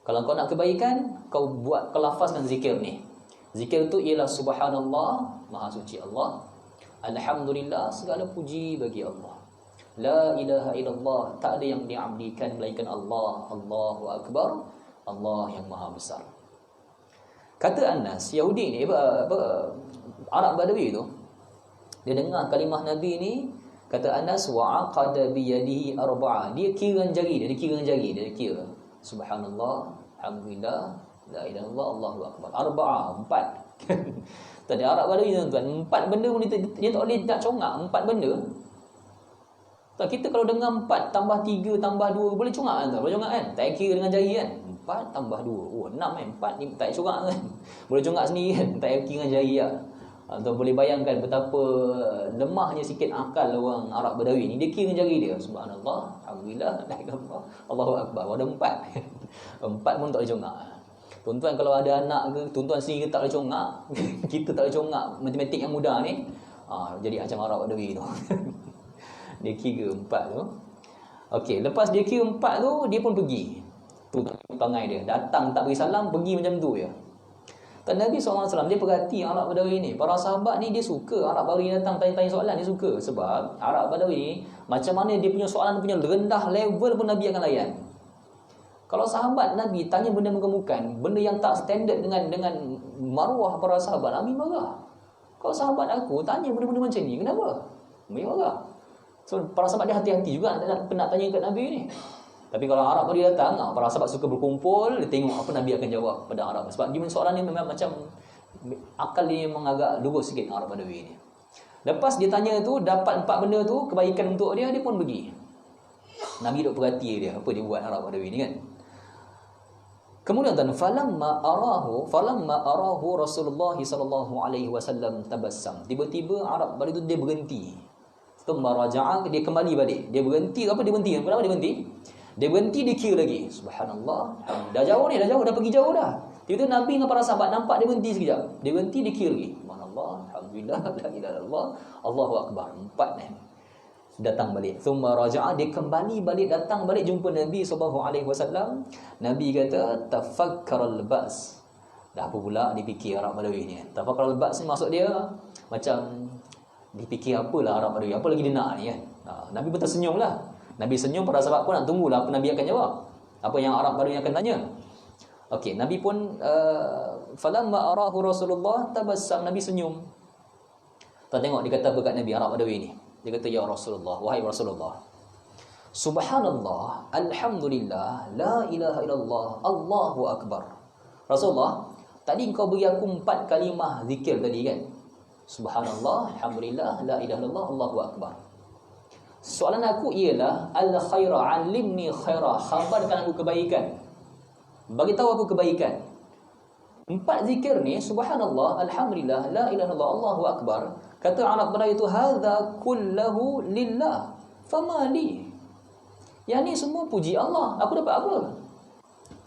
Kalau kau nak kebaikan, kau lafazkan zikir ni. Zikir tu ialah subhanallah, maha suci Allah. Alhamdulillah, segala puji bagi Allah. La ilaha illallah, tak ada yang diabdikan melainkan Allah. Allahu akbar, Allah yang maha besar. Kata Anas, Yahudi ni Arab Badawi tu, dia dengar kalimah Nabi ni, kata Anas, wa aqada bi yadihi arba'a. Dia kira jari dia kira. Subhanallah, alhamdulillah, la ilaha illallah, Allahu akbar. Arba'a, 4. Tadi Arab Badawi tuan-tuan, 4 benda pun dia tak boleh nak congak 4 benda. Tak, kita kalau dengar 4 tambah 3 tambah 2 boleh congak kan? Boleh congak kan? Tak kira dengan jari kan? 4 tambah 2. Oh, 6 kan? 4 ni tak congak kan? Boleh congak sendiri kan? Tak kira dengan jari lah. Atau boleh bayangkan betapa lemahnya sikit akal orang Arab Badawi ni. Dia kira dengan jari dia. Subhanallah, alhamdulillah, la ilaha illallah, Allahu akbar. Ada 4. 4 pun tak boleh congak. Tuan-tuan kalau ada anak ke, tuan-tuan sendiri tak boleh congak, kita tak boleh congak matematik yang mudah ni, jadi macam Arab Badawi tu. Dia kira 4 tu. Okey, lepas dia kira 4 tu, dia pun pergi. Tu perangai dia. Datang tak beri salam, pergi macam tu je. Dan Nabi SAW, dia perhati Arab Badawi ni. Para sahabat ni, dia suka Arab Badawi datang tanya-tanya soalan, dia suka. Sebab Arab Badawi ni, macam mana dia punya soalan punya rendah level pun Nabi akan layan. Kalau sahabat Nabi tanya benda mengemukan, benda yang tak standard dengan maruah para sahabat, Nabi marah. Kalau sahabat aku tanya benda-benda macam ni, kenapa? Nabi marah. So para sahabat dia hati-hati juga nak tanya kat Nabi ni. Tapi kalau Arab Badawi datang, para sahabat suka berkumpul, dia tengok apa Nabi akan jawab pada Arab. Sebab dia soalan ni memang macam akal dia memang agak lurus sikit Arab Badawi ni. Lepas dia tanya tu, dapat 4 benda tu, kebaikan untuk dia, dia pun pergi. Nabi duk perhati dia, apa dia buat Arab Badawi ni kan. Kemudian falamma arahu Rasulullah sallallahu alaihi wasallam tabassam. Tiba-tiba Arab Badawi tu dia berhenti. Thumma raja'a, dia kembali balik. Dia berhenti, apa dia berhenti? Kenapa dia berhenti? Dia berhenti, dia kira lagi. Subhanallah. Dah jauh, dah pergi jauh dah. Tiba-tiba Nabi dengan para sahabat nampak dia berhenti sekejap. Dia berhenti, dia kira lagi. Subhanallah, alhamdulillah, la ilaha illallah, Allahu akbar. 4 ni. Datang balik. Thumma raja'a, dia kembali balik, datang balik jumpa Nabi sallallahu alaihi wasallam. Nabi kata tafakkaral ba's. Dah apa pula dipikir Arab Badawi ni. Tafakkaral ba's ni maksud dia macam dipikir apalah Arab Badawi, apa lagi dia nak ni kan. Nabi pun tersenyum lah. Nabi senyum, para sahabat pun nak tunggulah apa Nabi akan jawab, apa yang Arab Badawi akan tanya. Okey, Nabi pun falamma arahu Rasulullah tabassam, Nabi senyum. Tak tengok dia kata apa kat Nabi Arab Badawi ni. Dia kata, ya Rasulullah, wahai Rasulullah, subhanallah, alhamdulillah, la ilaha illallah, Allahu akbar. Rasulullah, tadi kau beri aku 4 kalimah zikir tadi kan. Subhanallah, alhamdulillah, la ilaha illallah, Allahu akbar. Soalan aku ialah al khaira, alimni khaira, khabarkan aku kebaikan, bagi tahu aku kebaikan. 4 zikir ni, subhanallah, alhamdulillah, la ilaha illallah, Allahu akbar. Kata Arab Badawi itu, hadza kullahu lillah, fama li. Yang ni semua puji Allah, aku dapat apa?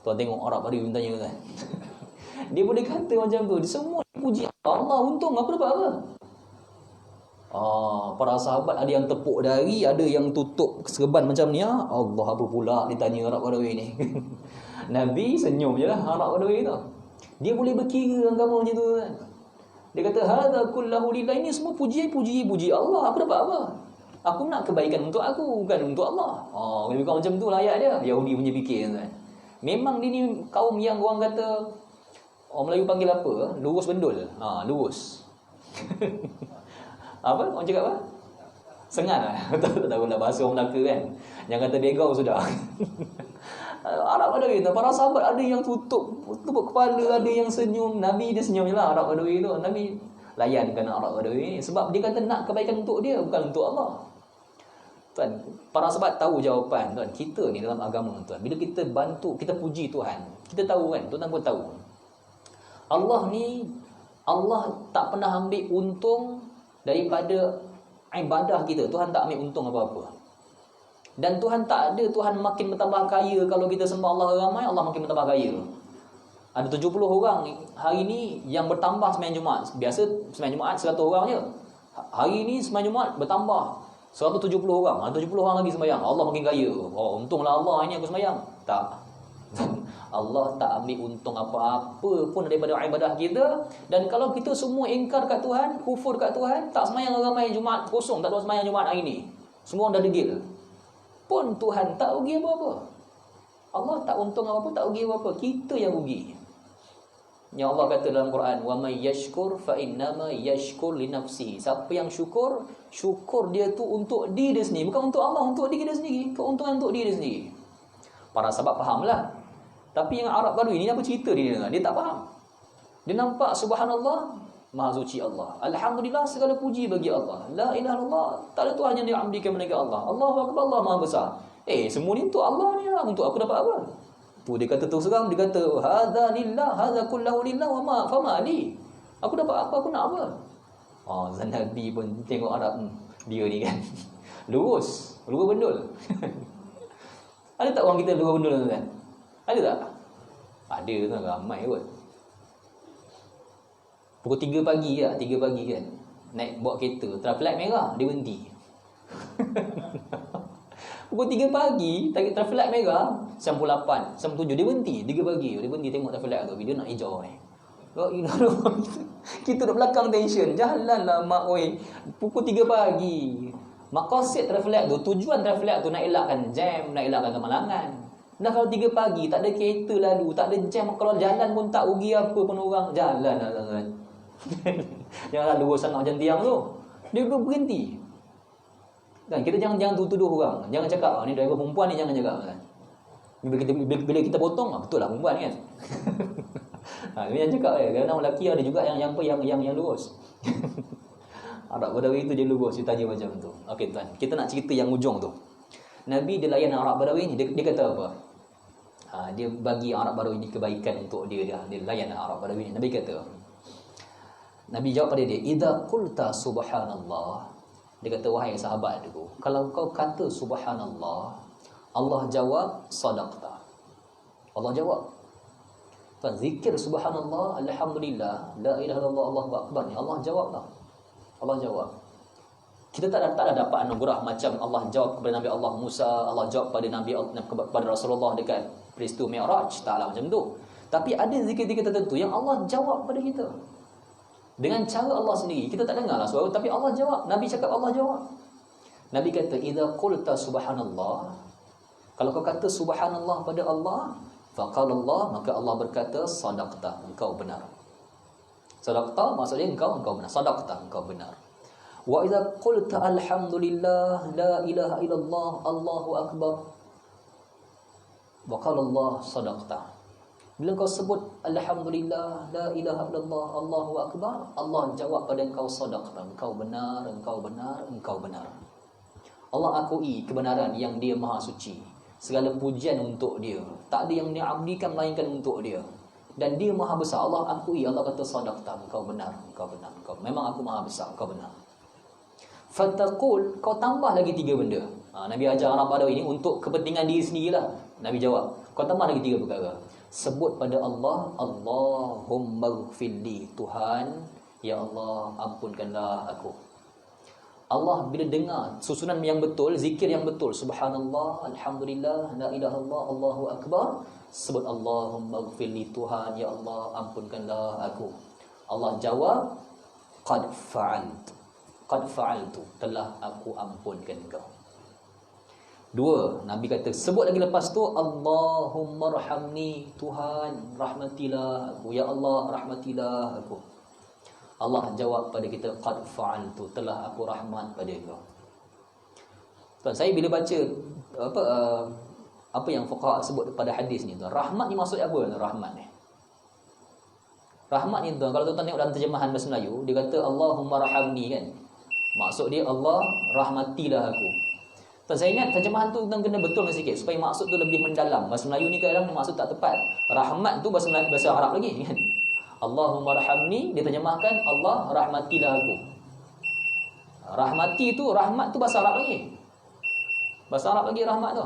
Tuan tengok Arab Badawi tanya kan. Dia boleh kata macam tu, dia semua puji Allah, untung aku dapat apa? Para sahabat ada yang tepuk dahi, ada yang tutup serban macam ni. Allah, apa pula ditanya Arab Badawi ni. Nabi senyum je lah Arab Badawi tu. Dia boleh berkira agama macam tu kan. Dia kata hadza kullahu lillah, ini semua puji Allah, aku dapat apa? Aku nak kebaikan untuk aku, bukan untuk Allah. Lebih kurang macam tu lah ayat dia. Yahudi punya fikir kan. Memang dia ni kaum yang orang kata, orang Melayu panggil apa? Lurus bendul. Lurus. Apa? Orang cakap apa? Sengat lah. Tak tahu lah bahasa orang Melaka kan. Yang kata begau sudah. Arab Badawi tu, para sahabat ada yang tutup kepala, ada yang senyum. Nabi dia senyum je lah Arab Badawi tu. Nabi layankan Arab Badawi ni. Sebab dia kata nak kebaikan untuk dia, bukan untuk Allah. Tuan, para sahabat tahu jawapan. Tuan, kita ni dalam agama tuan, bila kita bantu, kita puji Tuhan, kita tahu kan, tuan pun tahu, Allah tak pernah ambil untung daripada ibadah kita. Tuhan tak ambil untung apa-apa. Dan Tuhan tak ada, Tuhan makin bertambah kaya kalau kita sembah Allah ramai, Allah makin bertambah kaya. Ada 70 orang hari ni yang bertambah sembahyang Jumaat. Biasa sembahyang Jumaat 100 orang je. Hari ni sembahyang Jumaat bertambah 170 orang. Ada 70 orang lagi sembahyang. Allah makin kaya. Untunglah Allah ini aku sembahyang. Tak. Allah tak ambil untung apa-apa pun daripada ibadah kita. Dan kalau kita semua ingkar kat Tuhan, kufur kat Tuhan, tak semayang ramai Jumaat kosong, tak ada semayang Jumaat hari ni, semua orang dah degil, pun Tuhan tak rugi apa-apa. Allah tak untung apa-apa, tak rugi apa-apa. Kita yang rugi. Yang Allah kata dalam Quran, wa may yashkur fa innama yashkur li nafsihi. Siapa yang syukur, syukur dia tu untuk diri dia sendiri, bukan untuk Allah, untuk diri dia sendiri. Keuntungan untuk diri dia sendiri. Para sahabat fahamlah. Tapi yang Arab baru ini apa cerita dia? Dia tak faham. Dia nampak subhanallah, maha suci Allah. Alhamdulillah, segala puji bagi Allah. La ilaha illallah, tak ada Tuhan yang diabdikan melainkan Allah. Allahu akbar, Allah maha besar. Semua ni untuk Allah ni lah. Untuk aku dapat apa? Tu dia kata terus terang, dia kata hadza lillah, hadza kullahu lillah wa ma fama li. Aku dapat apa, aku nak apa? Nabi pun tengok Arab dia ni kan. Lurus bendul. Ada tak orang kita lurus bendul kan? Ada tak? Ada tu, ramai kot. Pukul 3 pagi lah, 3 pagi kan, naik bawa kereta, traffic light merah, dia berhenti. Pukul 3 pagi, traffic light merah, sampai 8, sampai 7, dia berhenti, 3 pagi, dia berhenti tengok traffic light tu, dia nak hijau ni. Kita duduk belakang tension, jalanlah mak oi. Pukul 3 pagi. Maqasid traffic light tu, tujuan traffic light tu nak elakkan jam, nak elakkan kemalangan. Dah kalau 3 pagi, tak ada kereta lalu, tak ada jam, kalau jalan pun tak rugi apa pun orang. Jalan lah tuan-tuan. Janganlah lurus sangat macam tiang tu. Dia berhenti. Dan kita jangan tuduh orang. Jangan cakap, ni driver perempuan ni, jangan cakap kan. Bila kita potong, betul lah perempuan kan. Dia jangan cakap kadang-kadang lelaki ada juga yang lurus. Arab Badawi tu dia lurus, dia tanya macam tu. Okey tuan, kita nak cerita yang ujung tu. Nabi dia layan Arab Badawi ni, dia kata apa? Dia bagi Arab Badawi ni kebaikan untuk dia layan Arab Badawi ni. Nabi kata, Nabi jawab pada dia, idza qulta subhanallah. Dia kata, wahai sahabat aku, kalau kau kata subhanallah, Allah jawab sadaqta. Allah jawab. Tuan, zikir subhanallah, alhamdulillah, la ilaha illallah, Allahu akbar ni Allah jawab lah. Allah jawab. Kita tak ada dapat anugerah macam Allah jawab kepada Nabi Allah Musa, Allah jawab kepada Rasulullah dekat peristiwa Mi'raj, taklah macam tu. Tapi ada zikir-zikir tertentu yang Allah jawab pada kita dengan cara Allah sendiri. Kita tak dengarlah suara, tapi Allah jawab. Nabi cakap, Allah jawab. Nabi kata, idza qulta subhanallah, kalau kau kata subhanallah pada Allah, faqala Allah, maka Allah berkata sadaqta, engkau benar. Sadaqta maksudnya engkau benar. Sadaqta, engkau benar. Wa idza qulta alhamdulillah, la ilaha illallah, Allahu akbar, faqala Allah sadaqta. Bila kau sebut alhamdulillah, la ilaha illallah, Allahu akbar, Allah jawab pada engkau sadaqta, engkau benar, engkau benar, engkau benar. Allah akui kebenaran yang dia maha suci. Segala pujian untuk dia. Tak ada yang diabdikan melainkan untuk dia. Dan dia maha besar. Allah akui, Allah kata sadaqta, engkau benar, engkau benar, engkau. Memang aku maha besar, engkau benar. Fataqul, kau tambah lagi 3 benda. Nabi ajar Arab Badawi ini untuk kepentingan diri sendirilah. Nabi jawab, kau tambah lagi 3 perkara. Sebut pada Allah, Allahumma ghfirli, Tuhan, ya Allah, ampunkanlah aku. Allah bila dengar susunan yang betul, zikir yang betul, subhanallah, alhamdulillah, la ilaha illallah, Allahu akbar, sebut Allahumma ghfirli, Tuhan, ya Allah, ampunkanlah aku. Allah jawab, qad fa'altu, telah aku ampunkan kau. 2, Nabi kata, sebut lagi lepas tu, Allahumma rahamni, Tuhan, rahmatilah aku, ya Allah, rahmatilah aku. Allah jawab pada kita, qad fa'altu, telah aku rahmat pada kau. Tuan, saya bila baca apa yang fuqaha sebut pada hadis ni tuan, rahmat ni maksud apa tuan? Rahmat ni tuan, kalau tuan tengok dalam terjemahan bahasa Melayu, dia kata Allahumma rahamni kan. Maksud dia, Allah rahmatilah aku. Tuan, saya ingat terjemahan tu tuan kena betulkan sikit supaya maksud tu lebih mendalam. Bahasa Melayu ni kadang maksud tak tepat. Rahmat tu bahasa Arab lagi kan. Allahumma rahamni, dia terjemahkan Allah rahmatilah aku. Rahmati tu, rahmat tu bahasa Arab lagi. Bahasa Arab lagi rahmat tu.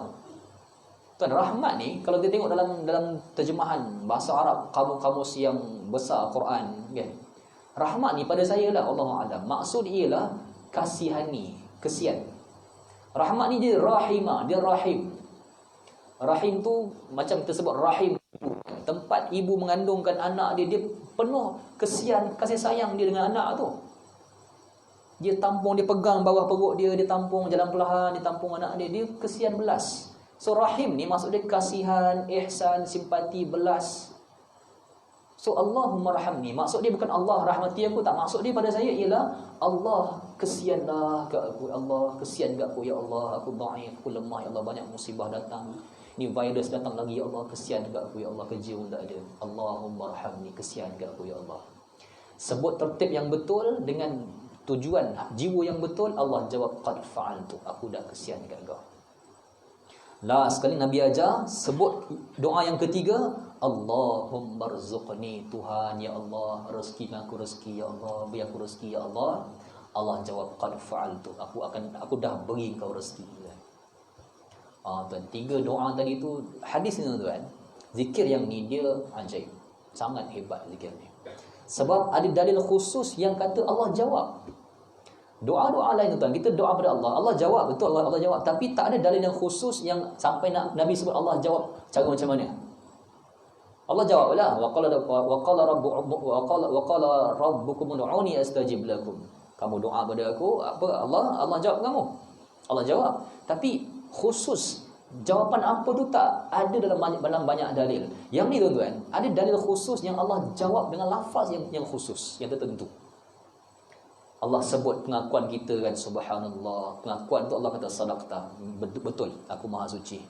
Tuan, rahmat ni kalau kita tengok dalam terjemahan bahasa Arab, kamus-kamus yang besar Quran kan. Rahmat ni pada saya lah, Allahu a'lam, maksud ialah kasihani, kesian. Rahmat ni dia rahimah, dia rahim. Rahim tu macam kita sebut rahim, tempat ibu mengandungkan anak dia, dia penuh kesian, kasih sayang dia dengan anak tu. Dia tampung, dia pegang bawah perut dia, dia tampung jalan perlahan, dia tampung anak dia, dia kesian belas. So rahim ni maksud dia kasihan, ihsan, simpati, belas. So Allahumma rahamni, maksud dia bukan Allah rahmati aku, tak, maksud dia pada saya ialah Allah kesianlah ke aku, Allah kesian ke aku, ya Allah, aku dhaif, aku lemah, ya Allah, banyak musibah datang, ni virus datang lagi, ya Allah kesian ke aku, ya Allah, kerja pun tak ada, Allahumma rahamni, kesian ke aku, ya Allah. Sebut tertib yang betul dengan tujuan jiwa yang betul, Allah jawab qad fa'altu, aku dah kesian ke kau. Last sekali Nabi ajar sebut doa yang ketiga, Allahumma rzuqni, Tuhan ya Allah, rezekikan aku rezeki ya Allah, beri aku rezeki ya Allah. Allah jawab qad fa'altu, aku dah beri kau rezeki. Tuan, 3 doa tadi tu hadis ni tuan. Zikir yang ni dia ajaib, sangat hebat zikir ni. Sebab ada dalil khusus yang kata Allah jawab. Doa-doa lain tuan, kita doa pada Allah, Allah jawab, betul, Allah jawab, tapi tak ada dalil yang khusus yang sampai Nabi sebut Allah jawab cara macam mana. Allah jawablah, wa qala rabbukum ud'uni astajib lakum. Kamu doa pada aku, apa Allah jawab kamu. Allah jawab. Tapi khusus jawapan apa tu tak ada dalam banyak dalil. Yang ni tuan-tuan, ada dalil khusus yang Allah jawab dengan lafaz yang khusus, yang tertentu. Allah sebut pengakuan kita kan, subhanallah. Pengakuan tu Allah kata sadaqta, betul, aku maha suci.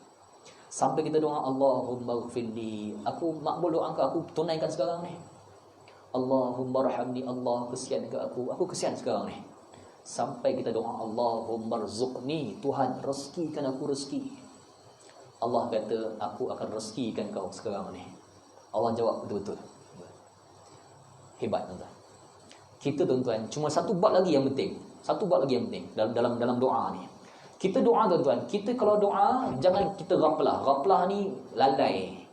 Sampai kita doa Allahumma ghfirli, aku makbul doa kau, aku tunaikan sekarang ni. Allahumma rahamni, Allah kesian ke aku kesian sekarang ni. Sampai kita doa Allahumma rzuqni, Tuhan rezekikan aku rezeki. Allah kata aku akan rezekikan kau sekarang ni. Allah jawab betul-betul. Hebat tuan-tuan. Kita tuan-tuan, cuma satu bab lagi yang penting. Dalam doa ni. Kita doa tuan-tuan, kita kalau doa jangan kita ghaflah. Ghaflah ni lalai.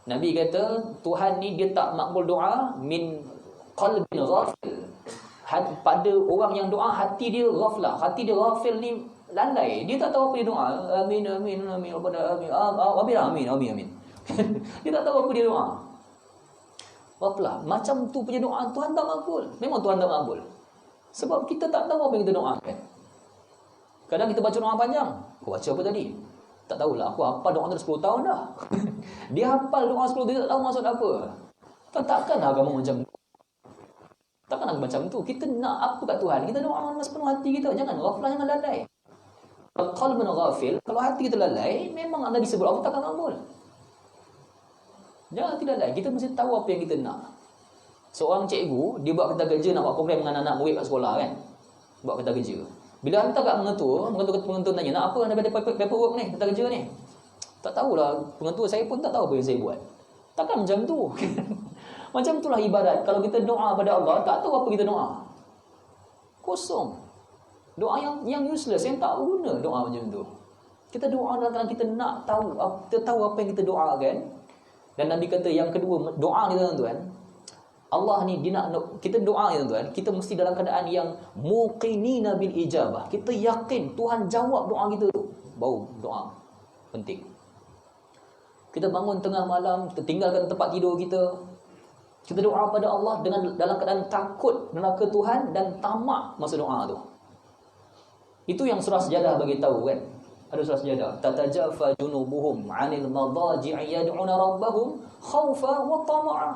Nabi kata Tuhan ni dia tak makbul doa min qalbin ghafil. Pada orang yang doa hati dia ghaflah, hati dia ghafil ni lalai. Dia tak tahu apa dia doa. Amin amin amin amin. Dia tak tahu apa dia doa. Ghaflah. Macam tu punya doa Tuhan tak makbul. Memang Tuhan tak makbul. Sebab kita tak tahu apa yang kita doakan. Kadang kita baca doa panjang. Aku baca apa tadi? Tak tahulah. Aku hafal doa tu 10 tahun dah. Dia hafal doa 10 tahun, dia tak tahu maksud apa. Takkanlah agama macam tu. Takkanlah macam tu. Kita nak apa kat Tuhan, kita doa dengan sepenuh hati kita. Jangan ghaflah, jangan lalai. Qalbun ghafil, kalau hati kita lalai, memang Nabi sebut Allah takkan makbul. Jangan tidak lalai. Kita mesti tahu apa yang kita nak. Seorang cikgu, dia buat kerja kerja nak buat program dengan anak murid kat sekolah kan. Buat kerja kerja. Bila hantar kat pengetua tanya, nak apa daripada paperwork ni, kerja kerja ni? Tak tahulah, pengetua saya pun tak tahu apa yang saya buat. Takkan macam tu. Macam itulah ibadat. Kalau kita doa pada Allah, tak tahu apa kita doa. Kosong. Doa yang useless, yang tak guna doa macam tu. Kita doa dalam keadaan kita nak tahu, kita tahu apa yang kita doakan. Dan Nabi kata yang kedua, doa ni tuan-tuan, Allah ni dia nak kita doa ni tuan-tuan, kita mesti dalam keadaan yang muqinina bil ijabah. Kita yakin Tuhan jawab doa kita tu. Baru doa penting. Kita bangun tengah malam, kita tinggalkan tempat tidur kita. Kita doa pada Allah dengan dalam keadaan takut neraka Tuhan dan tamak masa doa tu. Itu yang surah Sajadah bagi tahu kan. Ada surah Sajadah, tatajafa junubuhum 'anil madaji'i yad'una rabbahum khaufa wa tama'a.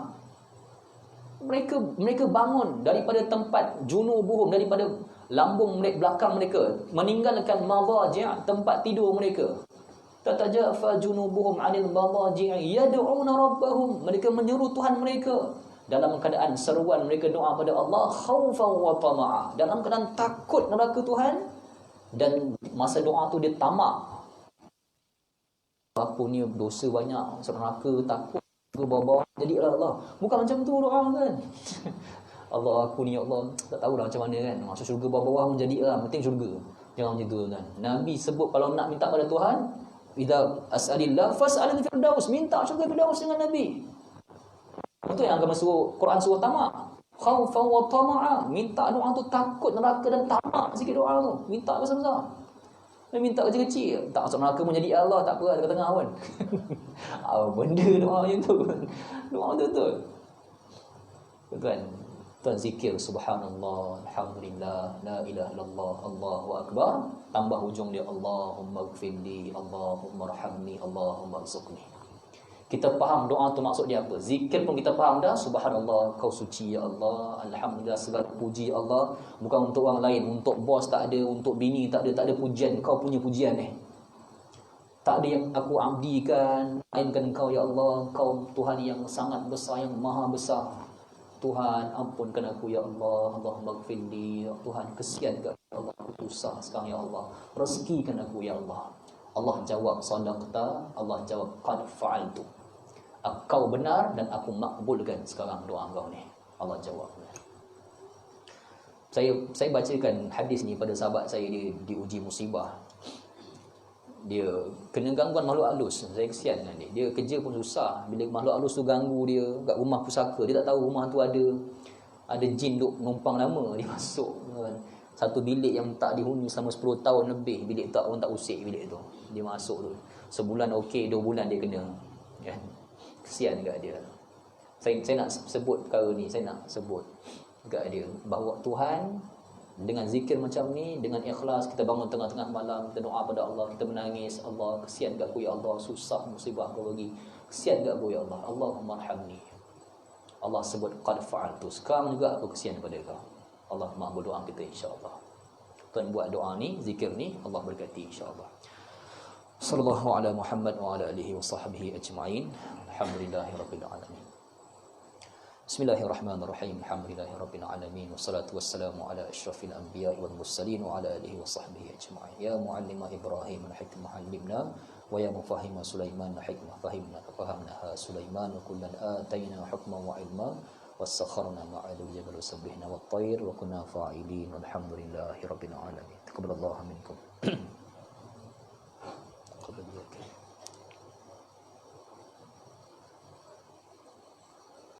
Mereka bangun daripada tempat junubuhum, daripada lambung belakang mereka, meninggalkan madaji', tempat tidur mereka. Tatajafa junubuhum 'anil madaji'i yad'una rabbahum, mereka menyeru Tuhan mereka dalam keadaan seruan mereka doa pada Allah khaufa wa tama'a, dalam keadaan takut neraka Tuhan. Dan masa doa tu dia tamak. Apa ni dosa banyak, masuk neraka, takut ke bawah-bawah, jadilah Allah. Bukan macam tu doa kan. Allah aku ni ya Allah, tak tahulah macam mana kan. Masuk syurga bawah-bawah pun jadilah, penting syurga. Jangan macam tu kan. Nabi sebut kalau nak minta pada Tuhan, idza as'alillah fas'alil firdaus, minta syurga firdaus dengan Nabi. Itu yang agama Quran suruh tamak. Khaufa wa tama'a, minta doa tu takut neraka dan tamak sikit doa tu, minta besar-besar. Dia minta kecil-kecil. Tak masuk neraka pun jadi Allah, tak apa, dekat tengah pun. Apa benda doa macam tu? Doa betul-betul. Tuan, tuan zikir subhanallah, alhamdulillah, la ilaha illallah, Allahu akbar, tambah hujung dia Allahumma ighfirli, Allahumma arhamni, Allahumma rzuqni. Kita faham doa tu maksud dia apa. Zikir pun kita faham dah. Subhanallah, kau suci ya Allah. Alhamdulillah, segala puji Allah. Bukan untuk orang lain, untuk bos tak ada, untuk bini tak ada pujian. Kau punya pujian ni. Tak ada yang aku abdikan, melainkan kau ya Allah. Kau Tuhan yang sangat besar, yang maha besar. Tuhan, ampunkan aku ya Allah. Allahumma ighfirli. Tuhan, kesian ke Allah, aku susah sekarang ya Allah. Rezekikan aku ya Allah. Allah jawab sadaqta, Allah jawab qad fa'altu. Kau benar dan aku makbulkan sekarang doa kau ni. Allah jawab. Saya bacakan hadis ni pada sahabat saya, dia diuji musibah. Dia kena gangguan makhluk halus. Saya kesian dengan dia. Dia kerja pun susah. Bila makhluk halus tu ganggu dia kat rumah pusaka, dia tak tahu rumah tu ada jin duk numpang lama. Dia masuk satu bilik yang tak dihuni selama 10 tahun lebih. Bilik tak, orang tak usik bilik tu. Dia masuk tu. Sebulan okey, 2 bulan dia kena. Kan? Kesian kat dia. Saya nak sebut perkara ni, saya nak sebut kat dia bahawa Tuhan dengan zikir macam ni, dengan ikhlas, kita bangun tengah-tengah malam, kita doa pada Allah, kita menangis, Allah kesian kat aku ya Allah, susah musibah kau bagi, kesian kat aku ya Allah, Allahumma arhamni. Allah sebut qad fa'altu, sekarang juga aku kesian pada kau. Allah makbul doa kita insya-Allah. Tuan buat doa ni, zikir ni, Allah berkati insya-Allah. Sallallahu ala Muhammad wa ala alihi wa sahbihi ajma'in. Alhamdulillahirabbil alamin. Bismillahirrahmanirrahim. Alhamdulillahirabbil alamin. Wassalatu wassalamu ala asyrafil anbiya'i wal mursalin wa ala alihi wa sahbihi ajma'in. Ya muallima Ibrahim al-hikmah 'allimna wa ya mufahhima Sulaiman al-hikmah fahimna fahamnaha Sulaiman wa kullan atayna hukman wa 'ilma wasakharna ma'al jabal sabbihna wat tayr wa kunna fa'ilin walhamdulillahirabbil alamin. Taqabbalallahu minkum.